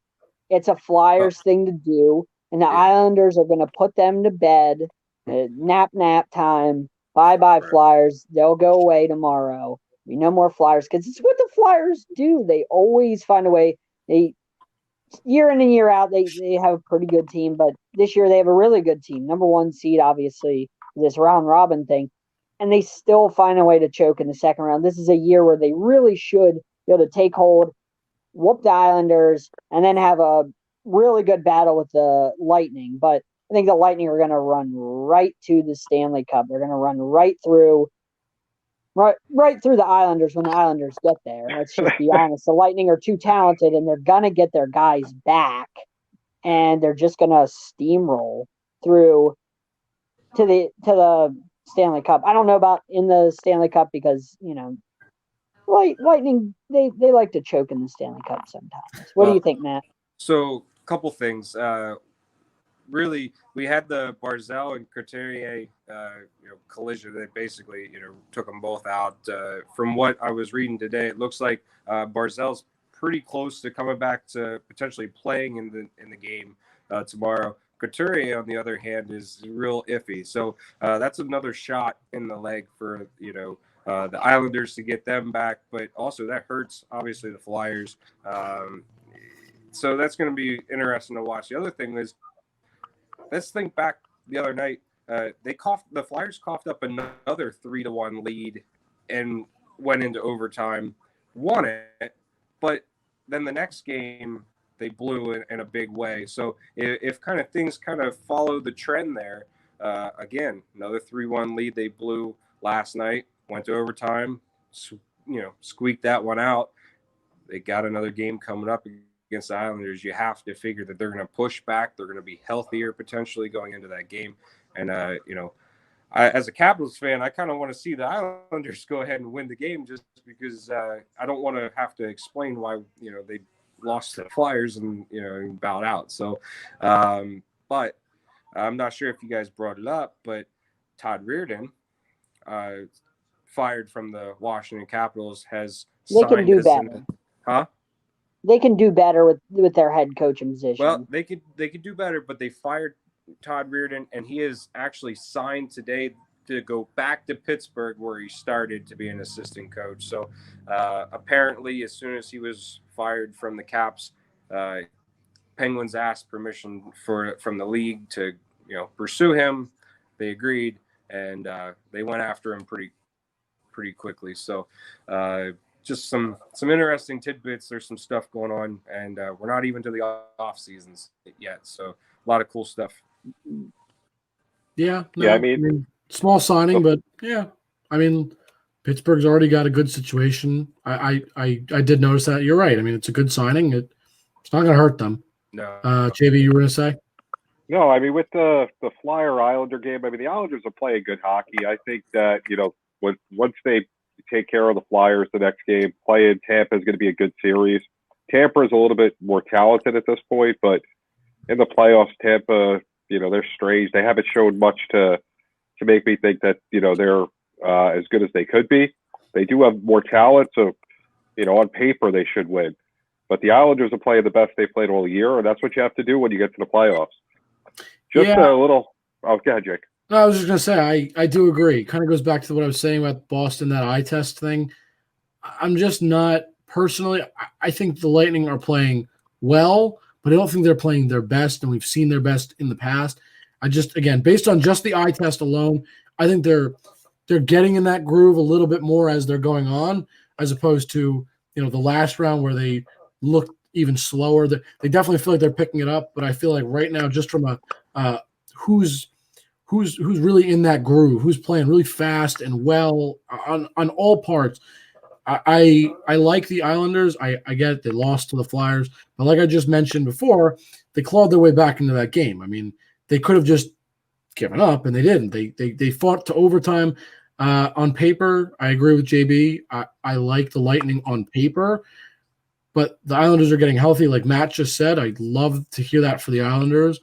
It's a Flyers thing to do. And the Islanders are going to put them to bed. Nap time. Bye, Flyers. They'll go away tomorrow. No more Flyers, because it's what the Flyers do. They always find a way. They year in and year out, they have a pretty good team. But this year they have a really good team. Number 1 seed, obviously, this round robin thing. And they still find a way to choke in the second round. This is a year where they really should be able to take hold, whoop the Islanders, and then have a really good battle with the Lightning. But I think the Lightning are going to run right to the Stanley Cup. They're going to run right through the Islanders when the Islanders get there. Let's just be honest. The Lightning are too talented, and they're going to get their guys back, and they're just going to steamroll through to the Stanley Cup. I don't know about in the Stanley Cup because, Lightning, they like to choke in the Stanley Cup sometimes. What do you think, Matt? So, a couple things. Really, we had the Barzal and Couturier, collision. They basically, took them both out. From what I was reading today, it looks like Barzal's pretty close to coming back to potentially playing in the game tomorrow. Couturier, on the other hand, is real iffy. So that's another shot in the leg for the Islanders to get them back, but also that hurts obviously the Flyers. So that's going to be interesting to watch. The other thing is, let's think back the other night. The Flyers coughed up another 3-1 lead and went into overtime, won it, but then the next game they blew it in a big way. So if kind of things kind of follow the trend there, again, another 3-1 lead they blew last night, went to overtime, squeaked that one out. They got another game coming up against the Islanders. You have to figure that they're going to push back. They're going to be healthier potentially going into that game. And, as a Capitals fan, I kind of want to see the Islanders go ahead and win the game just because I don't want to have to explain why, they lost to the Flyers and bowed out. So, but I'm not sure if you guys brought it up, but Todd Reirden, fired from the Washington Capitals, has signed. They can do better. Huh? They can do better with their head coaching position. Well, they could do better, but they fired Todd Reirden, and he is actually signed today to go back to Pittsburgh, where he started to be an assistant coach. So apparently, as soon as he was fired from the Caps, Penguins asked permission from the league to pursue him. They agreed, and they went after him pretty quickly. So just some interesting tidbits. There's some stuff going on, and we're not even to the off seasons yet. So a lot of cool stuff. Yeah. No, yeah. I mean, small signing, but yeah. I mean, Pittsburgh's already got a good situation. I did notice that. You're right. I mean, it's a good signing. It's not going to hurt them. No. JB, you were going to say? No, I mean, with the Flyer Islander game, I mean, the Islanders are playing good hockey. I think that, once they take care of the Flyers the next game, playing Tampa is going to be a good series. Tampa is a little bit more talented at this point, but in the playoffs, Tampa, they're strange. They haven't shown much to make me think that, they're as good as they could be. They do have more talent, so, on paper they should win. But the Islanders are playing the best they've played all year, and that's what you have to do when you get to the playoffs. Just a little – oh, go ahead, Jake. No, I was just going to say, I do agree. Kind of goes back to what I was saying about Boston, that eye test thing. I'm just not – personally, I think the Lightning are playing well, but I don't think they're playing their best, and we've seen their best in the past. Again, based on just the eye test alone, I think they're getting in that groove a little bit more as they're going on, as opposed to, the last round where they looked even slower. They definitely feel like they're picking it up, but I feel like right now, just from a who's really in that groove, who's playing really fast and well on all parts. I like the Islanders. I get it. They lost to the Flyers, but like I just mentioned before, they clawed their way back into that game. I mean, they could have just given up, and they didn't. They fought to overtime. On paper, I agree with JB. I like the Lightning on paper, but the Islanders are getting healthy, like Matt just said. I'd love to hear that for the Islanders.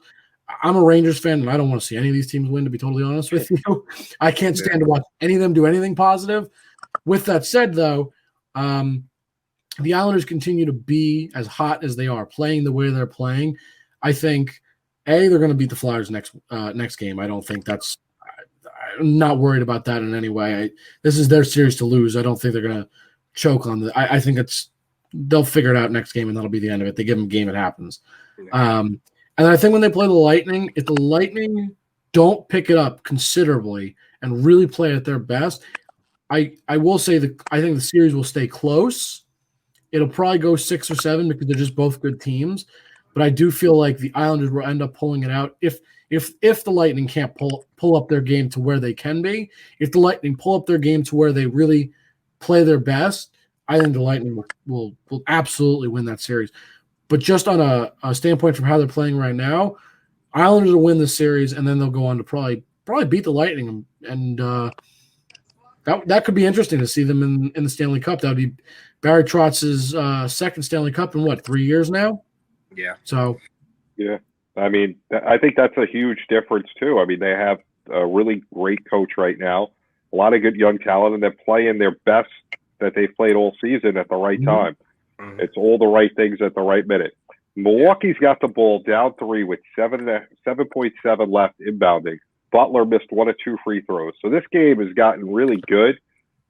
I'm a Rangers fan, and I don't want to see any of these teams win, to be totally honest with you. I can't stand to watch any of them do anything positive. With that said, though, the Islanders continue to be as hot as they are, playing the way they're playing. I think, they're going to beat the Flyers next game. I don't think I'm not worried about that in any way. This is their series to lose. I don't think they're going to choke on I think they'll figure it out next game, and that'll be the end of it. They give them a game, it happens. And I think when they play the Lightning, if the Lightning don't pick it up considerably and really play at their best, I will say that I think the series will stay close. It'll probably go 6 or 7 because they're just both good teams. but I do feel like the Islanders will end up pulling it out if the Lightning can't pull up their game to where they can be. If the Lightning pull up their game to where they really play their best, I think the Lightning will absolutely win that series. But just on a standpoint from how they're playing right now, Islanders will win the series, and then they'll go on to probably beat the Lightning, and that could be interesting to see them in the Stanley Cup. That would be Barry Trotz's second Stanley Cup in 3 years now? Yeah. So. Yeah. I mean, I think that's a huge difference, too. I mean, they have a really great coach right now, a lot of good young talent, and they're playing their best that they've played all season at the right time. Mm-hmm. It's all the right things at the right minute. Milwaukee's got the ball down 3 with 7.7 left inbounding. Butler missed 1 of 2 free throws. So this game has gotten really good,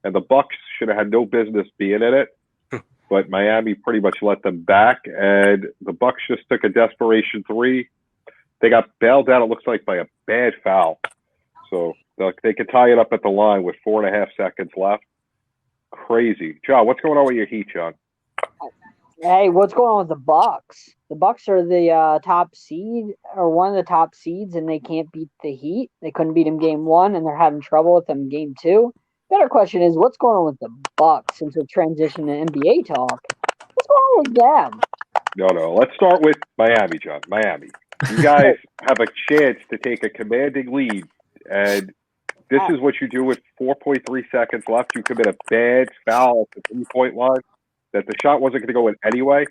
and the Bucks should have had no business being in it. But Miami pretty much let them back, and the Bucks just took a desperation 3. They got bailed out, it looks like, by a bad foul. So they could tie it up at the line with 4.5 seconds left. Crazy. John, what's going on with your Heat, John? Hey, what's going on with the Bucks? The Bucks are the top seed, or one of the top seeds, and they can't beat the Heat. They couldn't beat them game 1, and they're having trouble with them game 2. Better question is, what's going on with the Bucks since we're transitioning to NBA talk? What's going on with them? No. Let's start with Miami, John. Miami. You guys have a chance to take a commanding lead, and this is what you do with 4.3 seconds left. You commit a bad foul at the 3-point line that the shot wasn't going to go in anyway.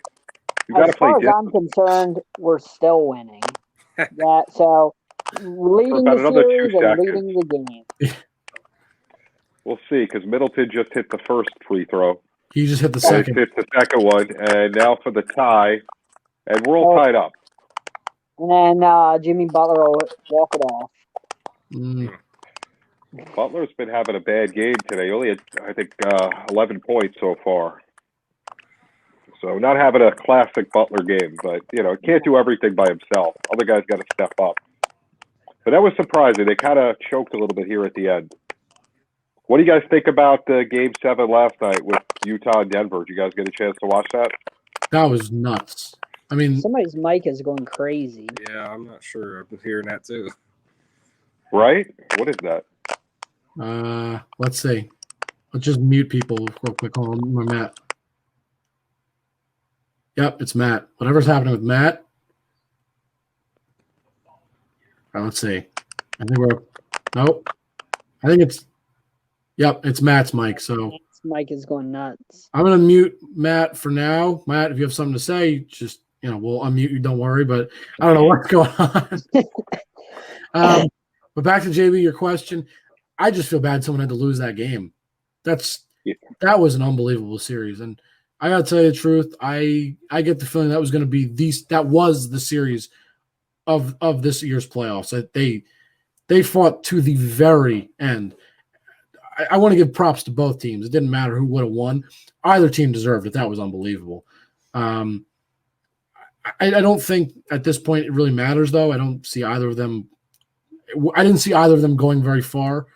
You got to play different. As far as I'm concerned, we're still winning. So leading the series and leading the game. We'll see, because Middleton just hit the first free throw. He just hit the second. Hit the second one, and now for the tie, and we're all tied up. And then Jimmy Butler will walk it off. Butler's been having a bad game today. Only had, I think, 11 points so far. So not having a classic Butler game, but, can't do everything by himself. Other guys got to step up. But that was surprising. They kind of choked a little bit here at the end. What do you guys think about Game 7 last night with Utah and Denver? Did you guys get a chance to watch that? That was nuts. I mean, somebody's mic is going crazy. Yeah, I'm not sure. I've been hearing that too. Right? What is that? Let's see. Let's just mute people real quick. Hold on, my Matt. Yep, it's Matt. Whatever's happening with Matt. All right, let's see. I think nope. I think it's Matt's mic. So Matt's mic is going nuts. I'm going to mute Matt for now. Matt, if you have something to say, just, we'll unmute you. Don't worry. But I don't know what's going on. But back to JB, your question. I just feel bad someone had to lose that game. That was an unbelievable series. And I got to tell you the truth. I get the feeling that was going to be that was the series of this year's playoffs. That they fought to the very end. I want to give props to both teams. It didn't matter who would have won. Either team deserved it. That was unbelievable. I don't think at this point it really matters, though. I don't see either of them. I didn't see either of them going very far.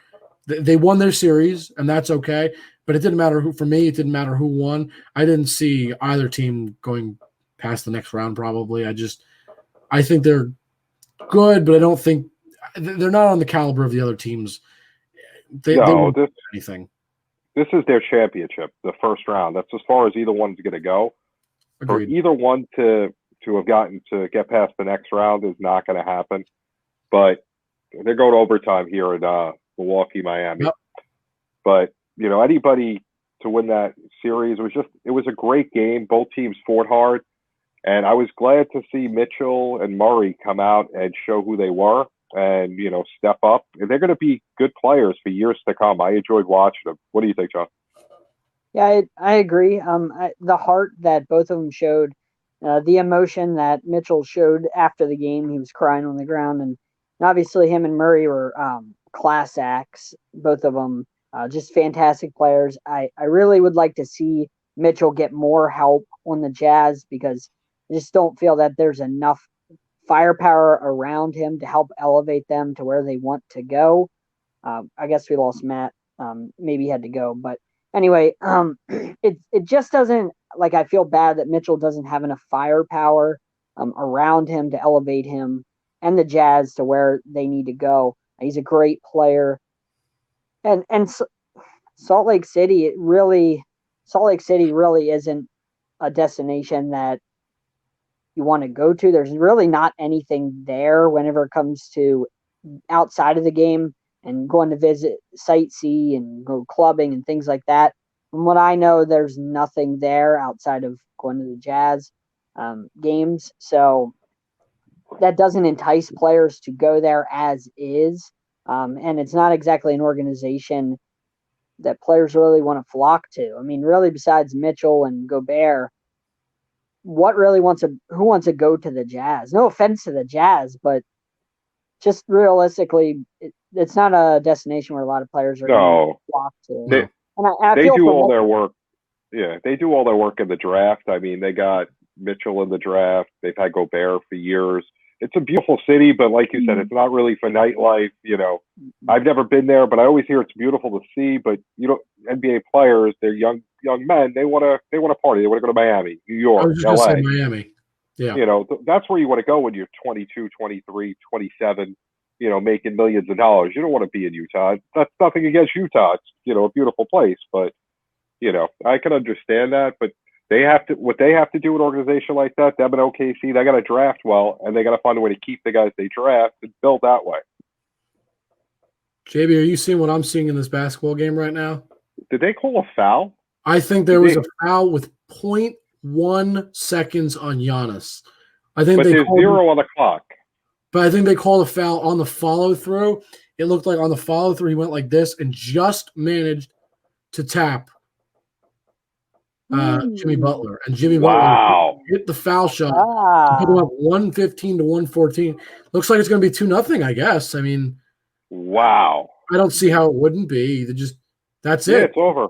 They won their series, and that's okay. But it didn't matter who. For me, it didn't matter who won. I didn't see either team going past the next round. Probably. I think they're good, but I don't think they're not on the caliber of the other teams. They won't do anything. This is their championship, the first round. That's as far as either one's going to go. Agreed. For either one to have gotten to get past the next round is not going to happen. But they're going to overtime here in Milwaukee, Miami. Yep. But anybody to win that series it was a great game. Both teams fought hard, and I was glad to see Mitchell and Murray come out and show who they were. And, step up. And they're going to be good players for years to come. I enjoyed watching them. What do you think, John? Yeah, I agree. The heart that both of them showed, the emotion that Mitchell showed after the game, he was crying on the ground. And obviously him and Murray were class acts, both of them, just fantastic players. I really would like to see Mitchell get more help on the Jazz because I just don't feel that there's enough firepower around him to help elevate them to where they want to go. I guess we lost Matt. Maybe he had to go, but anyway, it just doesn't I feel bad that Mitchell doesn't have enough firepower around him to elevate him and the Jazz to where they need to go. He's a great player. And Salt Lake City really isn't a destination that you want to go to. There's really not anything there whenever it comes to outside of the game and going to visit, sightsee, and go clubbing and things like that. From what I know, there's nothing there outside of going to the Jazz games. So that doesn't entice players to go there as is. And it's not exactly an organization that players really want to flock to. I mean, really, besides Mitchell and Gobert, who wants to go to the Jazz? No offense to the Jazz, but just realistically, it's not a destination where a lot of players are going to flock to. They do all their work. Yeah, they do all their work in the draft. I mean, they got Mitchell in the draft. They've had Gobert for years. It's a beautiful city, but like you said, it's not really for nightlife. I've never been there, but I always hear it's beautiful to see. But NBA players, they're young men. They want to party. They want to go to Miami, New York, I was just LA. gonna say Miami. Yeah. That's where you want to go when you're 22, 23, 27. Making millions of dollars. You don't want to be in Utah. That's nothing against Utah. It's a beautiful place, but I can understand that. But what they have to do with an organization like that, them and OKC, they got to draft well, and they got to find a way to keep the guys they draft and build that way. JB, are you seeing what I'm seeing in this basketball game right now? Did they call a foul? I think there was a foul with 0.1 seconds on Giannis. But there's 0 on the clock. But I think they called a foul on the follow-through. It looked like on the follow-through he went like this and just managed to tap Jimmy Butler. And Jimmy Butler hit the foul shot to put them up 115 to 114. Looks like it's going to be 2-0, I guess. I mean, wow. I don't see how it wouldn't be. That's it. It's over.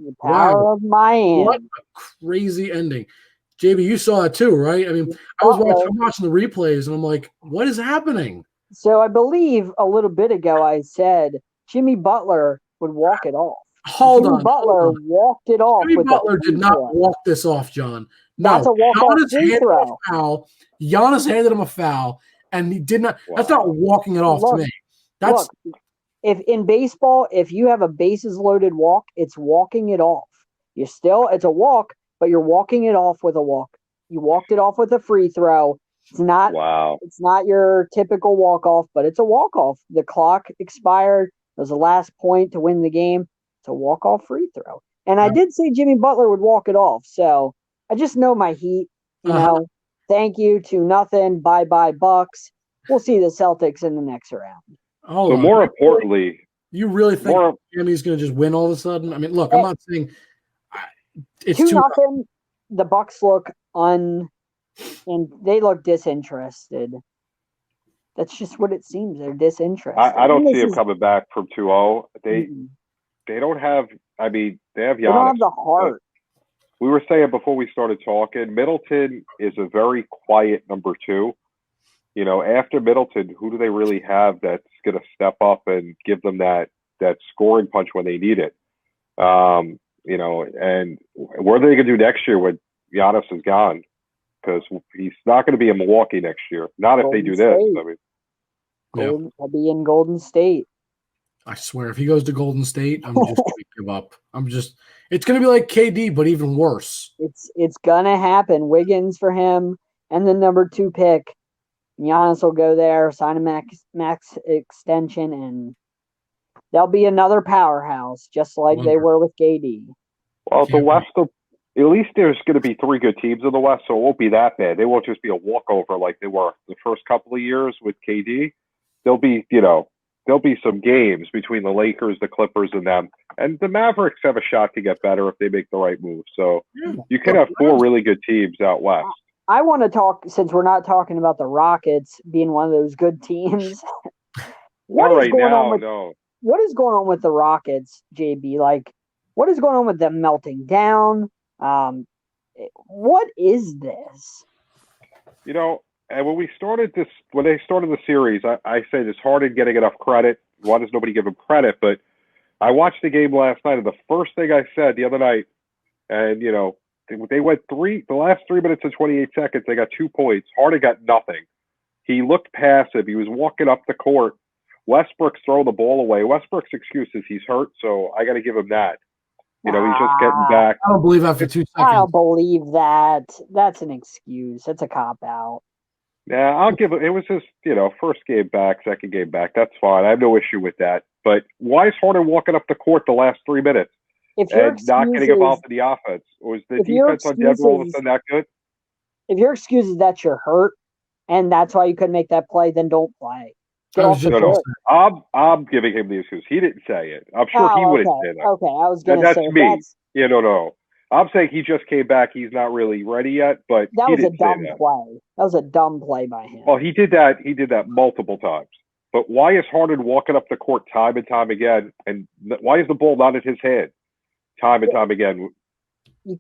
The power of Miami. What a crazy ending. JB, you saw that too, right? I mean, I'm watching the replays, and I'm like, what is happening? So I believe a little bit ago I said Jimmy Butler would walk it off. Jimmy Butler walked it off. Jimmy Butler did not walk this off, John. No, that's a walk-off free throw. Giannis handed him a foul, and he did not. Wow. That's not walking it off to me. If in baseball, if you have a bases loaded walk, it's walking it off. It's a walk, but you're walking it off with a walk. You walked it off with a free throw. It's not. Wow. It's not your typical walk off, but it's a walk off. The clock expired. It was the last point to win the game. It's a walk off free throw. And I did say Jimmy Butler would walk it off. So I just know my Heat. Thank you, 2-0. Bye Bucks. We'll see the Celtics in the next round. So more importantly, you really think Miami's going to just win all of a sudden? I mean, look, I'm not saying it's 2-0. The Bucks look and they look disinterested. That's just what it seems. They're disinterested. I don't see them coming back from 2-0. They don't have. I mean, they have Giannis. They don't have the heart. We were saying before we started talking, Middleton is a very quiet number 2. After Middleton, who do they really have that's going to step up and give them that scoring punch when they need it? And what are they going to do next year when Giannis is gone? Because he's not going to be in Milwaukee next year. Not if they do this. I mean, I'll be in Golden State. I swear, if he goes to Golden State, I'm just going to give up. It's going to be like KD, but even worse. It's going to happen. Wiggins for him, and the number 2 pick. Giannis will go there, sign a max extension, and they'll be another powerhouse, just like they were with KD. Well, the West, at least there's going to be 3 good teams in the West, so it won't be that bad. They won't just be a walkover like they were the first couple of years with KD. There'll be some games between the Lakers, the Clippers, and them. And the Mavericks have a shot to get better if they make the right move. So you can have 4 really good teams out West. I want to talk, since we're not talking about the Rockets being one of those good teams. What is going on with the Rockets, JB? Like, what is going on with them melting down? What is this? And when they started the series, I said it's Harden getting enough credit. Why does nobody give him credit? But I watched the game last night, and the first thing I said the other night, and They went the last 3 minutes and 28 seconds. They got 2 points. Harden got nothing. He looked passive. He was walking up the court. Westbrook's throwing the ball away. Westbrook's excuse is he's hurt, so I got to give him that. He's just getting back. I don't believe after 2 seconds. I don't believe that. That's an excuse. That's a cop out. Yeah, I'll give it. It was just, first game back, second game back. That's fine. I have no issue with that. But why is Harden walking up the court the last 3 minutes and not getting involved in the offense? Was the defense on Denver all of a sudden that good? If your excuse is that you're hurt and that's why you couldn't make that play, then don't play. I'm giving him the excuse. He didn't say it. I'm sure he wouldn't say that. Okay, I was going to say me. No. I'm saying he just came back. He's not really ready yet, but that was a dumb play. That was a dumb play by him. Well, he did that. He did that multiple times. But why is Harden walking up the court time and time again? And why is the ball not in his hand time and time again?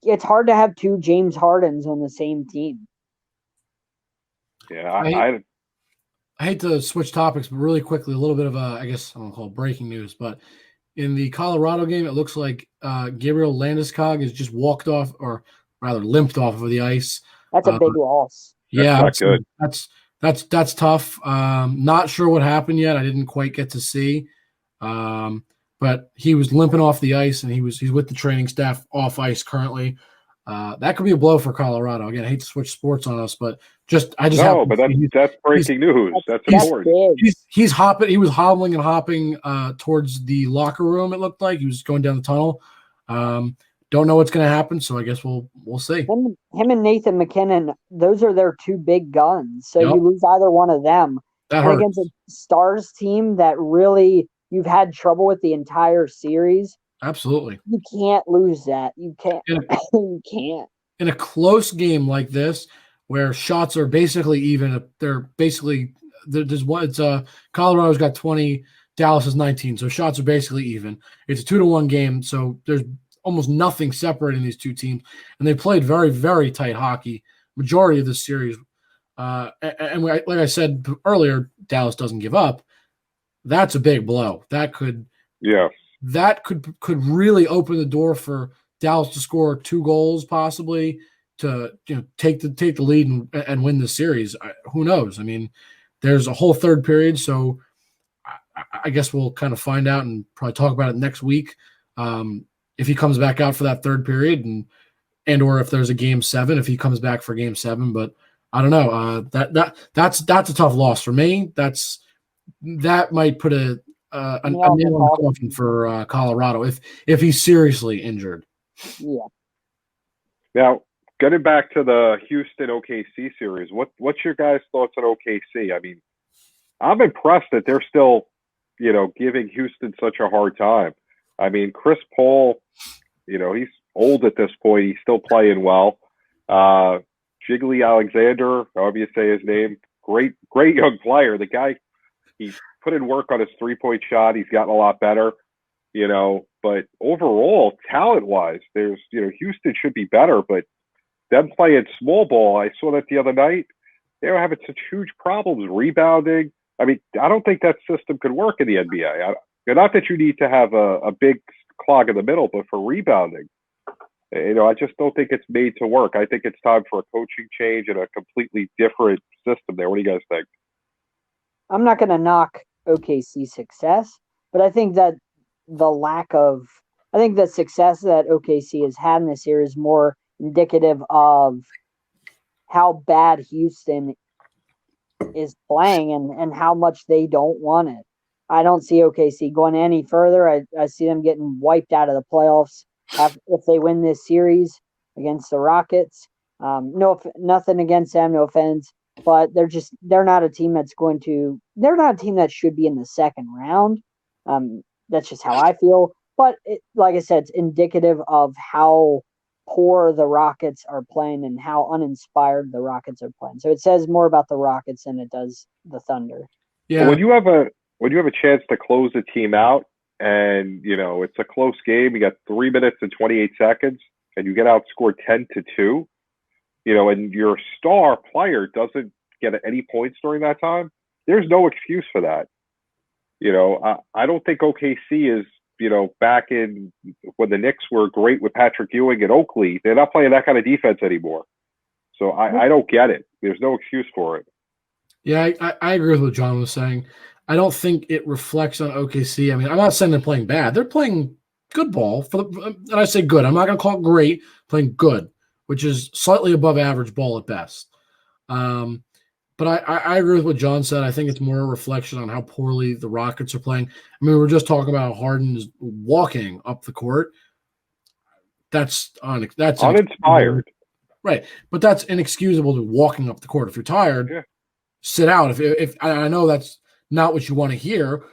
It's hard to have two James Hardens on the same team. Yeah, I hate to switch topics, but really quickly, a little bit of I guess I don't call it breaking news, but in the Colorado game, it looks like Gabriel Landeskog has just walked off, or rather limped off of the ice. That's a big loss. Yeah, that's not good. That's tough. Not sure what happened yet. I didn't quite get to see, but he was limping off the ice, and he's with the training staff off ice currently. That could be a blow for Colorado. Again, I hate to switch sports on us, but that's breaking news. That's important. He's hopping. He was hobbling and hopping towards the locker room. It looked like he was going down the tunnel. Don't know what's going to happen, so I guess we'll see. Him and Nathan McKinnon, those are their two big guns. So you lose either one of them. Against a Stars team that really you've had trouble with the entire series. Absolutely. You can't lose that. You can't. You can't. In a close game like this, where shots are basically even, there's one. It's Colorado's got 20, Dallas has 19, so shots are basically even. It's a 2-1 game, so there's almost nothing separating these two teams, and they played very, very tight hockey majority of the series. And like I said earlier, Dallas doesn't give up. That's a big blow. That could really open the door for Dallas to score 2 goals, possibly to take the lead and win the series. Who knows? I mean, there's a whole third period, so I guess we'll kind of find out and probably talk about it next week. If he comes back out for that third period, and or if there's a game 7, if he comes back for game 7, but I don't know. That's a tough loss for me. That might put a nail in the coffin for Colorado if he's seriously injured. Yeah. Now, getting back to the Houston OKC series, what's your guys' thoughts on OKC? I mean, I'm impressed that they're still, giving Houston such a hard time. I mean, Chris Paul, he's old at this point. He's still playing well. Jiggly Alexander, however you say his name, great young player. The guy, he put in work on his 3-point shot. He's gotten a lot better, but overall, talent-wise, there's, Houston should be better, but them playing small ball, I saw that the other night, they were having such huge problems rebounding. I mean, I don't think that system could work in the NBA. Not that you need to have a big clog in the middle, but for rebounding, I just don't think it's made to work. I think it's time for a coaching change and a completely different system there. What do you guys think? I'm not going to knock OKC's success, but I think that the success that OKC has had in this year is more indicative of how bad Houston is playing and how much they don't want it. I don't see OKC going any further. I see them getting wiped out of the playoffs if they win this series against the Rockets. Nothing against them, no offense, but they're not a team they're not a team that should be in the second round. That's just how I feel. But like I said, it's indicative of how poor the Rockets are playing and how uninspired the Rockets are playing. So it says more about the Rockets than it does the Thunder. Yeah. When you have a chance to close the team out and, it's a close game, you got 3 minutes and 28 seconds and you get outscored 10-2, and your star player doesn't get any points during that time, there's no excuse for that. I don't think OKC is back in when the Knicks were great with Patrick Ewing and Oakley. They're not playing that kind of defense anymore. So I don't get it. There's no excuse for it. Yeah, I agree with what John was saying. I don't think it reflects on OKC. I mean, I'm not saying they're playing bad. They're playing good ball. And I say good. I'm not going to call it great. Playing good, which is slightly above average ball at best. But I agree with what John said. I think it's more a reflection on how poorly the Rockets are playing. I mean, we were just talking about Harden is walking up the court. That's uninspired. Right. But that's inexcusable to walking up the court. If you're tired, sit out. If I know that's not what you want to hear,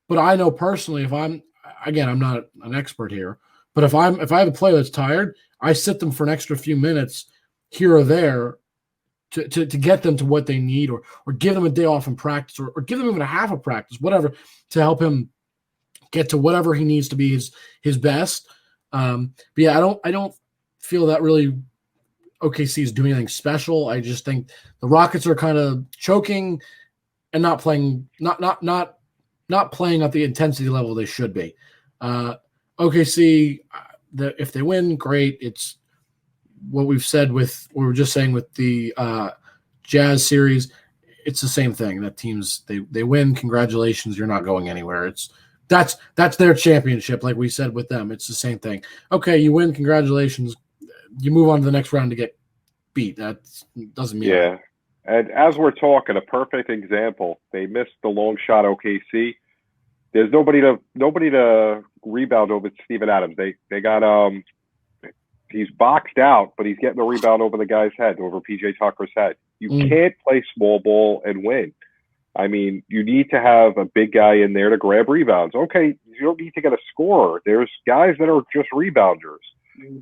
but I know personally if I'm not an expert here, but if I have a player that's tired, I sit them for an extra few minutes here or there to get them to what they need or give them a day off in practice or give them even a half of practice, whatever, to help him get to whatever he needs to be his best. But yeah, I don't feel that really OKC is doing anything special. I just think the Rockets are kind of choking and not playing playing at the intensity level they should be. OKC, if they win, great. It's what we've said we were just saying with the Jazz series. It's the same thing. That teams they win, congratulations, you're not going anywhere. That's their championship, like we said with them. It's the same thing. Okay, you win, congratulations. You move on to the next round to get beat. That doesn't mean anything. And as we're talking, a perfect example. They missed the long shot OKC. There's nobody to rebound over Steven Adams. They got he's boxed out, but he's getting the rebound over the guy's head, over PJ Tucker's head. You can't play small ball and win. I mean, you need to have a big guy in there to grab rebounds. Okay, you don't need to get a scorer. There's guys that are just rebounders.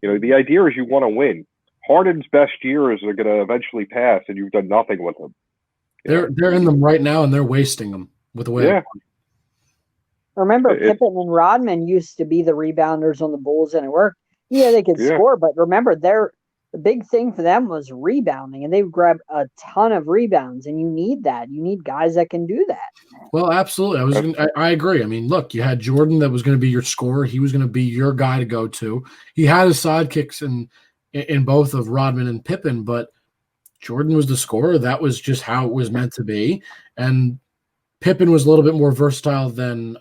The idea is you want to win. Harden's best years are going to eventually pass, and you've done nothing with them. They're in them right now, and they're wasting them with the way. Yeah. Remember, Pippen and Rodman used to be the rebounders on the Bulls, and it worked. Yeah, they could score, but remember, the big thing for them was rebounding, and they would grab a ton of rebounds, and you need that. You need guys that can do that. Well, absolutely. I agree. I mean, look, you had Jordan that was going to be your scorer. He was going to be your guy to go to. He had his sidekicks in both of Rodman and Pippen, but Jordan was the scorer. That was just how it was meant to be. And Pippen was a little bit more versatile than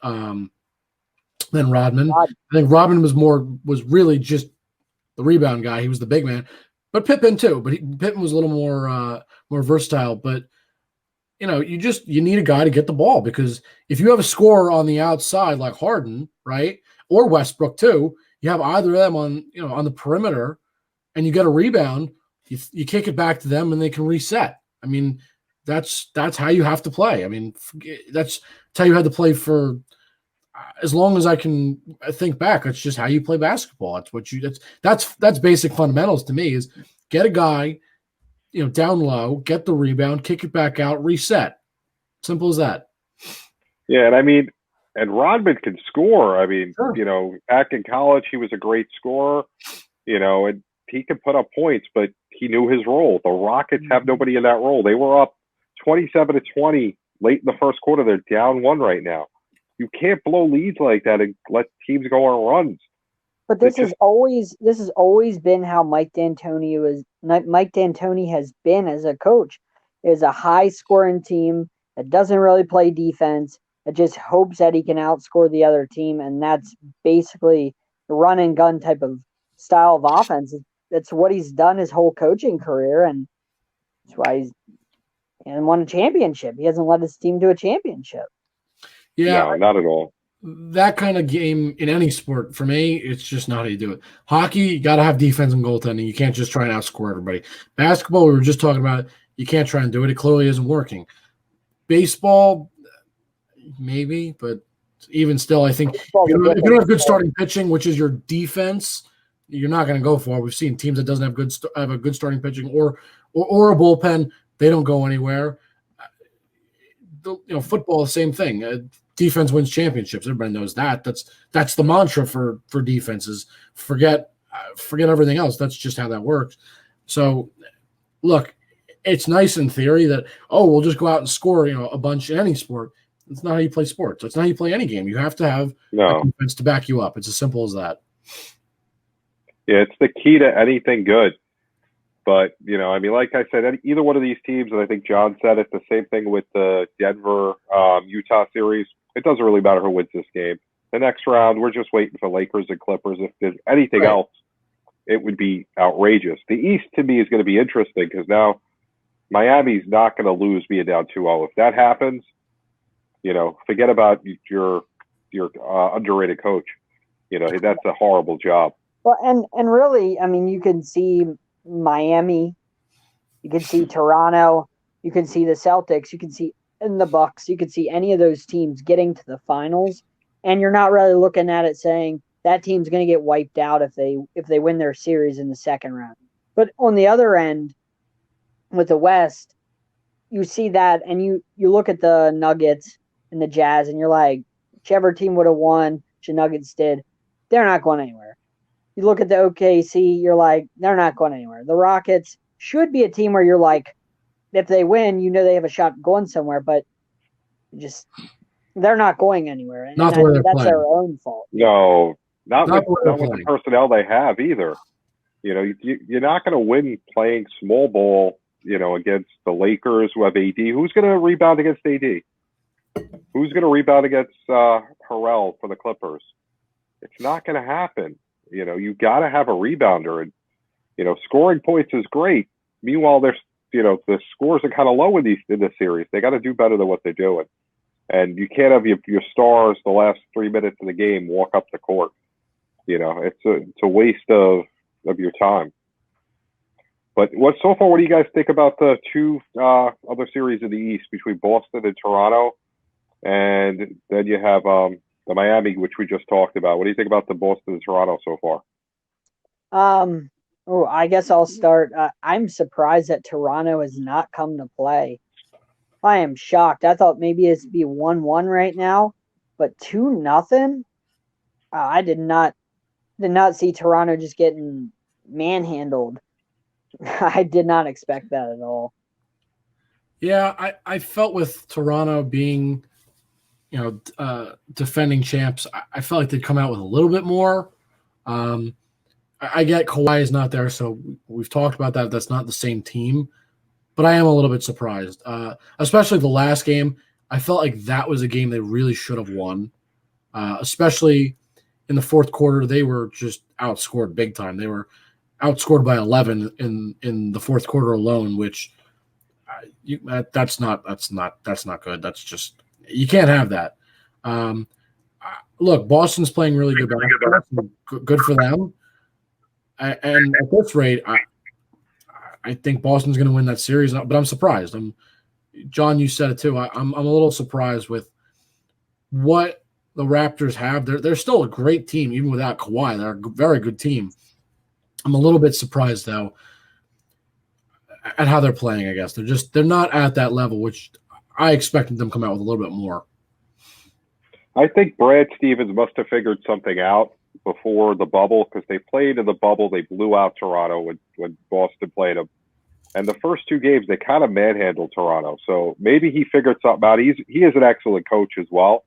Rodman. I think Rodman was really just the rebound guy. He was the big man, but Pippen too. But Pippen was a little more versatile. But you need a guy to get the ball, because if you have a scorer on the outside like Harden, right, or Westbrook too, you have either of them on the perimeter, and you get a rebound. You kick it back to them, and they can reset. I mean, that's how you have to play. I mean, that's how you had to play for as long as I can think back. That's just how you play basketball. That's basic fundamentals to me, is get a guy, down low, get the rebound, kick it back out, reset. Simple as that. Yeah. And Rodman can score. I mean, sure. Back in college, he was a great scorer, and he could put up points, but he knew his role. The Rockets have nobody in that role. They were up 27-20 late in the first quarter. They're down 1 right now. You can't blow leads like that and let teams go on runs. But this has always been how Mike D'Antoni has been as a coach. Is a high scoring team that doesn't really play defense, that just hopes that he can outscore the other team, and that's basically the run and gun type of style of offense. That's what he's done his whole coaching career, and that's why he's won a championship. He hasn't led his team to a championship. Yeah, no, not at all. That kind of game in any sport, for me, it's just not how you do it. Hockey, you got to have defense and goaltending. You can't just try and outscore everybody. Basketball, we were just talking about it. You can't try and do it. It clearly isn't working. Baseball, maybe, but even still, I think if you don't have good starting pitching, which is your defense, you're not going to go far. We've seen teams that doesn't have a good starting pitching or a bullpen, they don't go anywhere. Football, the same thing. Defense wins championships. Everybody knows that. That's the mantra for defenses. Forget everything else. That's just how that works. So, look, it's nice in theory that we'll just go out and score a bunch in any sport. It's not how you play sports. It's not how you play any game. You have to have No. a defense to back you up. It's as simple as that. Yeah, it's the key to anything good. But, I mean, like I said, either one of these teams, and I think John said it, the same thing with the Denver Utah series, it doesn't really matter who wins this game. The next round, we're just waiting for Lakers and Clippers. If there's anything else, it would be outrageous. The East, to me, is going to be interesting because now Miami's not going to lose being down 2-0. If that happens, forget about your underrated coach. That's a horrible job. Well, and really, I mean, you can see Miami, you can see Toronto, you can see the Celtics, you can see in the Bucks, you can see any of those teams getting to the finals, and you're not really looking at it saying that team's going to get wiped out if they win their series in the second round. But on the other end, with the West, you see that, and you look at the Nuggets and the Jazz, and you're like, whichever team would have won, which the Nuggets did, they're not going anywhere. You look at the OKC, you're like, they're not going anywhere. The Rockets should be a team where you're like, if they win, they have a shot going somewhere, but just they're not going anywhere. And Not the way they're that's playing. their own fault. No, not with the playing. personnel they have either. You're not going to win playing small ball, against the Lakers who have AD. Who's going to rebound against AD? Who's going to rebound against Harrell for the Clippers? It's not going to happen. You got to have a rebounder, and scoring points is great. Meanwhile, there's the scores are kind of low in this series. They got to do better than what they're doing, and you can't have your stars the last 3 minutes of the game walk up the court. It's a waste of your time. But what do you guys think about the two other series in the East between Boston and Toronto, and then you have the Miami, which we just talked about? What do you think about the Boston and Toronto so far? I guess I'll start. I'm surprised that Toronto has not come to play. I am shocked. I thought maybe it'd be 1-1 right now, but 2-0. I did not see Toronto just getting manhandled. I did not expect that at all. Yeah, I felt with Toronto being, defending champs, I felt like they'd come out with a little bit more. I get Kawhi is not there, so we've talked about that. That's not the same team, but I am a little bit surprised, especially the last game. I felt like that was a game they really should have won, especially in the fourth quarter. They were just outscored big time. They were outscored by 11 in the fourth quarter alone, which that's not good. That's just, you can't have that. Look, Boston's playing really good basketball. Good for them. And at this rate, I think Boston's going to win that series, but I'm surprised. John, you said it too. I'm a little surprised with what the Raptors have. They're still a great team, even without Kawhi. They're a very good team. I'm a little bit surprised though at how they're playing. I guess they're not at that level, which I expected them to come out with a little bit more. I think Brad Stevens must have figured something out before the bubble, because they played in the bubble. They blew out Toronto when Boston played them. And the first two games, they kind of manhandled Toronto. So maybe he figured something out. He is an excellent coach as well.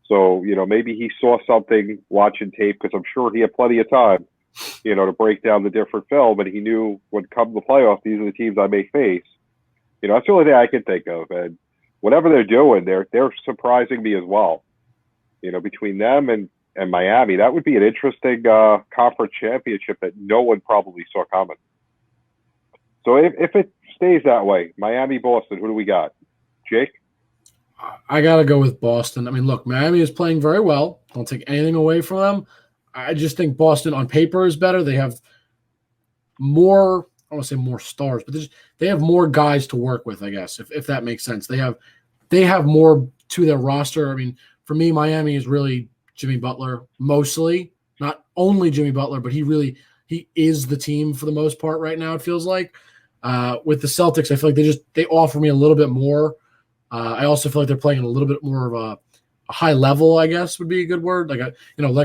So, maybe he saw something watching tape, because I'm sure he had plenty of time, to break down the different film. And he knew when come the playoffs, these are the teams I may face. That's the only thing I can think of. And whatever they're doing, they're surprising me as well. Between them and Miami, that would be an interesting conference championship that no one probably saw coming. So if it stays that way, Miami, Boston, who do we got? Jake? I got to go with Boston. I mean, look, Miami is playing very well. Don't take anything away from them. I just think Boston on paper is better. They have more, I don't want to say more stars, but they have more guys to work with, I guess, if that makes sense. They have more to their roster. I mean, for me, Miami is really Jimmy Butler, mostly. Not only Jimmy Butler, but he is the team for the most part right now, it feels like. With the Celtics, I feel like they offer me a little bit more. I also feel like they're playing at a little bit more of a high level, I guess would be a good word. Like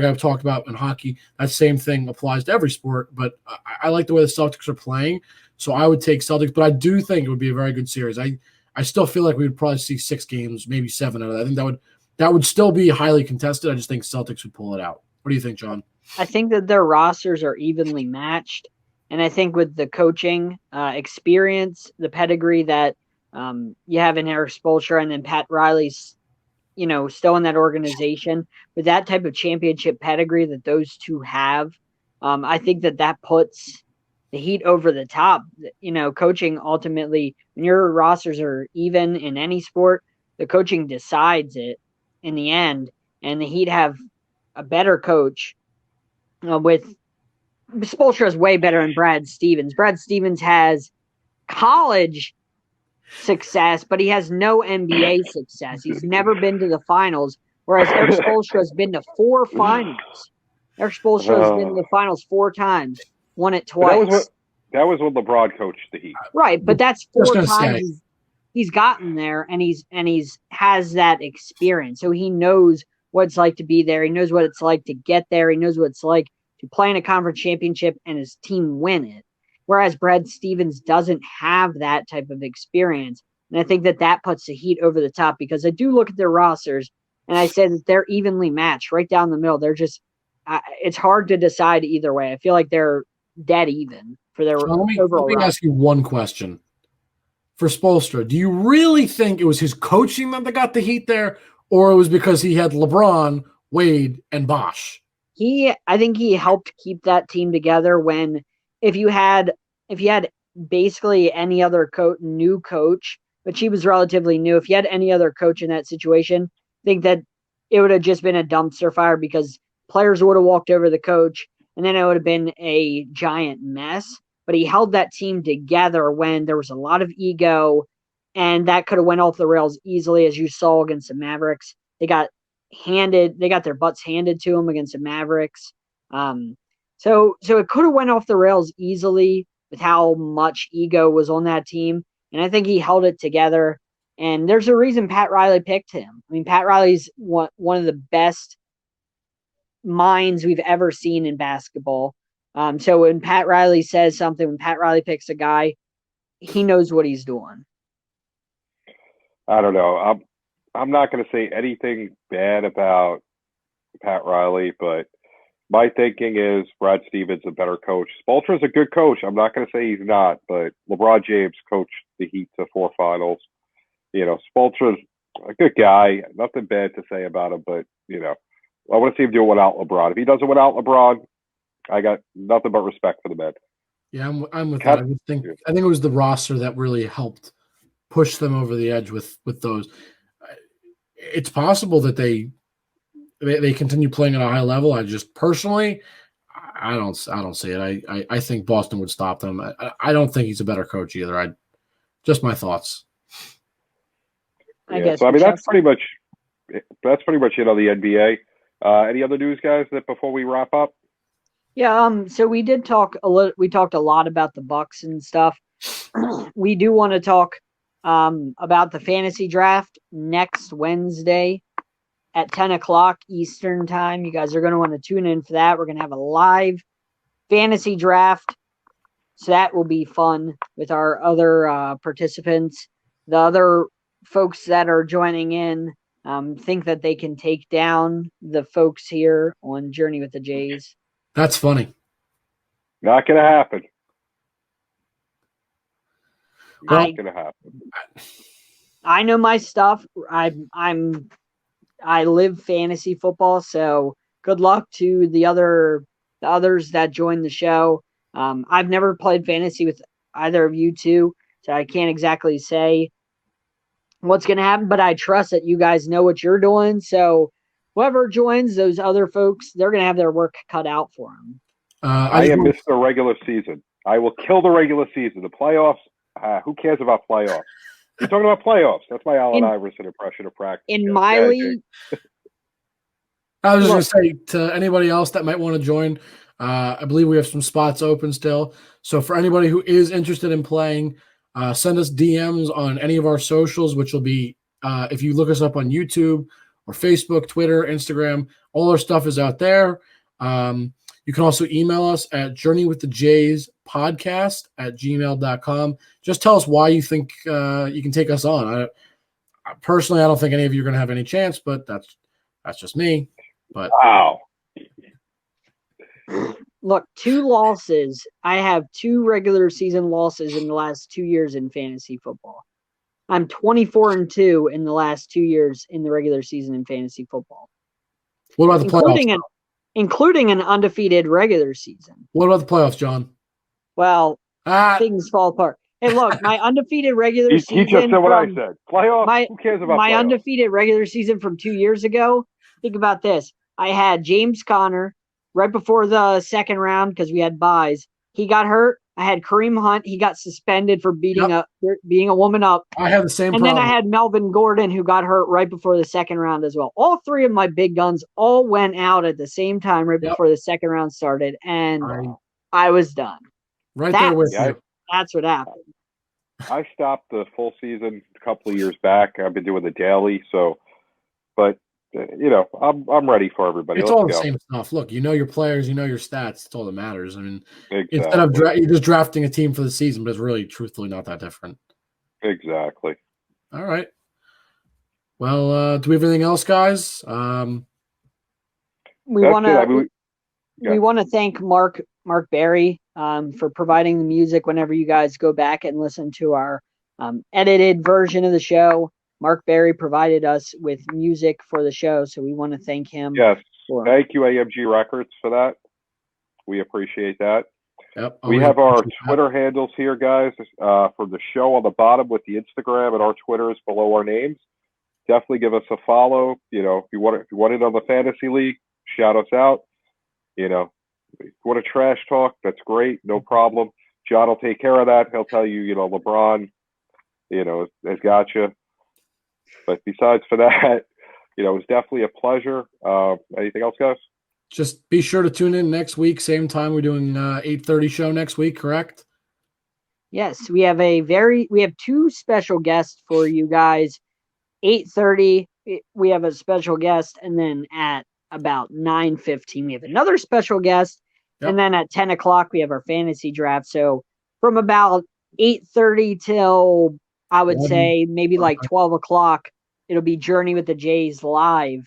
I've talked about in hockey, that same thing applies to every sport, but I like the way the Celtics are playing. So I would take Celtics, but I do think it would be a very good series. I I still feel like we would probably see 6 games, maybe 7 out of that. I think that would still be highly contested. I just think Celtics would pull it out. What do you think, John? I think that their rosters are evenly matched. And I think with the coaching experience, the pedigree that you have in Eric Spoelstra, and then Pat Riley's, still in that organization, with that type of championship pedigree that those two have, I think that puts the Heat over the top. Coaching ultimately, when your rosters are even in any sport, the coaching decides it in the end. And the Heat have a better coach with Spoelstra is way better than Brad Stevens. Brad Stevens has college success, but he has no NBA success. He's never been to the finals, whereas Eric Spoelstra has been to 4 finals. Eric Spoelstra has been to the finals 4 times, won it twice. That was when LeBron coached the Heat. Right, but that's 4 times he's gotten there, and he's has that experience. So he knows what it's like to be there. He knows what it's like to get there. He knows what it's like to play in a conference championship and his team win it. Whereas Brad Stevens doesn't have that type of experience. And I think that puts the Heat over the top, because I do look at their rosters and I say that they're evenly matched right down the middle. They're just, it's hard to decide either way. I feel like they're dead even for their overall. Let me ask you one question. For Spoelstra, do you really think it was his coaching that got the Heat there, or it was because he had LeBron, Wade, and Bosh? I think he helped keep that team together. When if you had basically any other new coach, but she was relatively new, if you had any other coach in that situation, I think that it would have just been a dumpster fire, because players would have walked over the coach, and then it would have been a giant mess. But he held that team together when there was a lot of ego, and that could have went off the rails easily, as you saw against the Mavericks. They got their butts handed to them against the Mavericks. So it could have went off the rails easily with how much ego was on that team. And I think he held it together. And there's a reason Pat Riley picked him. I mean, Pat Riley's one of the best minds we've ever seen in basketball. So when Pat Riley says something, when Pat Riley picks a guy, he knows what he's doing. I don't know. I'm not going to say anything bad about Pat Riley, but my thinking is Brad Stevens a better coach. Spoelstra's a good coach. I'm not going to say he's not, but LeBron James coached the Heat to 4 finals. Spoelstra's a good guy. Nothing bad to say about him, but I want to see him do it without LeBron. If he doesn't without LeBron, I got nothing but respect for the man. Yeah, I'm with that. I think it was the roster that really helped push them over the edge with those. It's possible that they continue playing at a high level. I just personally, I don't see it. I think Boston would stop them. I don't think he's a better coach either. Just my thoughts. I guess. So that's pretty much the NBA. Any other news, guys, that before we wrap up? Yeah, so we did talk a little. We talked a lot about the Bucks and stuff. We do want to talk about the fantasy draft next Wednesday at 10 o'clock Eastern time. You guys are going to want to tune in for that. We're going to have a live fantasy draft, so that will be fun with our other participants. The other folks that are joining in think that they can take down the folks here on Journey with the Jays. That's funny. Not going to happen. Not going to happen. I know my stuff. I live fantasy football, so good luck to the others that join the show. I've never played fantasy with either of you two, so I can't exactly say what's going to happen, but I trust that you guys know what you're doing. So whoever joins, those other folks, they're going to have their work cut out for them. I am Mr. Regular Season. I will kill the regular season. The playoffs, who cares about playoffs? You're talking about playoffs. That's my Allen Iverson impression of practice. In my league. I was just going to say to anybody else that might want to join, I believe we have some spots open still. So for anybody who is interested in playing, send us DMs on any of our socials, which will be, if you look us up on YouTube or Facebook, Twitter, Instagram, all our stuff is out there. You can also email us at journeywiththejays podcast@gmail.com. Just tell us why you think you can take us on. Personally, I don't think any of you are going to have any chance, but that's just me. But Wow. Look, 2 losses. I have 2 regular season losses in the last 2 years in fantasy football. I'm 24-2 in the last 2 years in the regular season in fantasy football. what about the playoffs? Including an undefeated regular season. What about the playoffs, John? Well, things fall apart. Hey, look, my undefeated regular season. He just said what I said. Playoffs? Who cares about my playoffs? undefeated regular season from 2 years ago? Think about this. I had James Conner right before the second round because we had buys. He got hurt. I had Kareem Hunt. He got suspended for beating a woman up. I had the same and problem. Then I had Melvin Gordon, who got hurt right before the second round as well. All 3 of my big guns all went out at the same time right before the second round started, and I was done. There with you. That's what happened. I stopped the full season a couple of years back. I've been doing the daily, but I'm ready for everybody. It's Let's all the go. same stuff. Look, you know your players, you know your stats. It's all that matters. I mean, exactly. Instead of you're just drafting a team for the season, but it's really, truthfully, not that different. Exactly. All right. Well, do we have anything else, guys? We want to thank Mark Berry for providing the music whenever you guys go back and listen to our edited version of the show. Mark Berry provided us with music for the show, so we want to thank him. Yes, thank you, AMG Records, for that. We appreciate that. Yep. We have our Twitter handles here, guys, for the show on the bottom with the Instagram, and our Twitters below our names. Definitely give us a follow. If you want it on the fantasy league, shout us out. If you want to trash talk, that's great, no problem. John will take care of that. He'll tell you, LeBron, has got you. But besides for that, it was definitely a pleasure. Anything else, guys? Just be sure to tune in next week, same time. We're doing 8:30 show next week, correct? Yes, we have 2 special guests for you guys. 8:30, we have a special guest, and then at about 9:15, we have another special guest, and then at 10 o'clock, we have our fantasy draft. So from about 8:30 till I would say maybe like 12 o'clock, it'll be Journey with the Jays live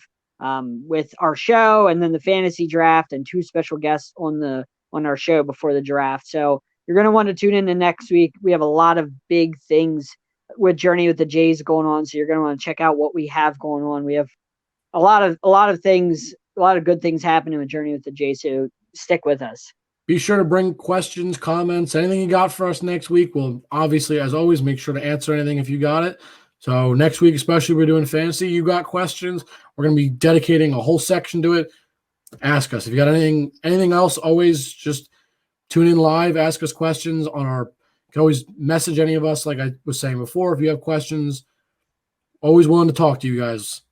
with our show, and then the fantasy draft and 2 special guests on our show before the draft. So you're going to want to tune in to next week. We have a lot of big things with Journey with the Jays going on, so you're going to want to check out what we have going on. We have a lot of things, a lot of good things happening with Journey with the Jays. So stick with us. Be sure to bring questions, comments, anything you got for us next week. We'll obviously, as always, make sure to answer anything if you got it. So next week, especially we're doing fantasy, you got questions. We're going to be dedicating a whole section to it. Ask us. If you got anything else, always just tune in live, ask us questions on our, you can always message any of us, like I was saying before. If you have questions, always willing to talk to you guys.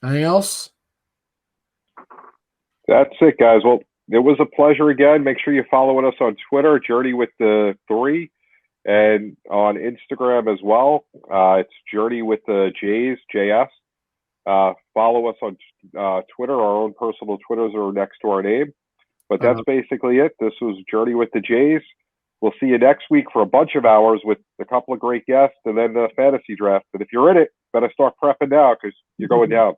Anything else? That's it, guys. Well, it was a pleasure again. Make sure you're following us on Twitter, Journey with the 3, and on Instagram as well. It's Journey with the Jays, JS. Follow us on Twitter. Our own personal Twitters are next to our name. But that's basically it. This was Journey with the Jays. We'll see you next week for a bunch of hours with a couple of great guests and then the fantasy draft. But if you're in it, better start prepping now because you're going down.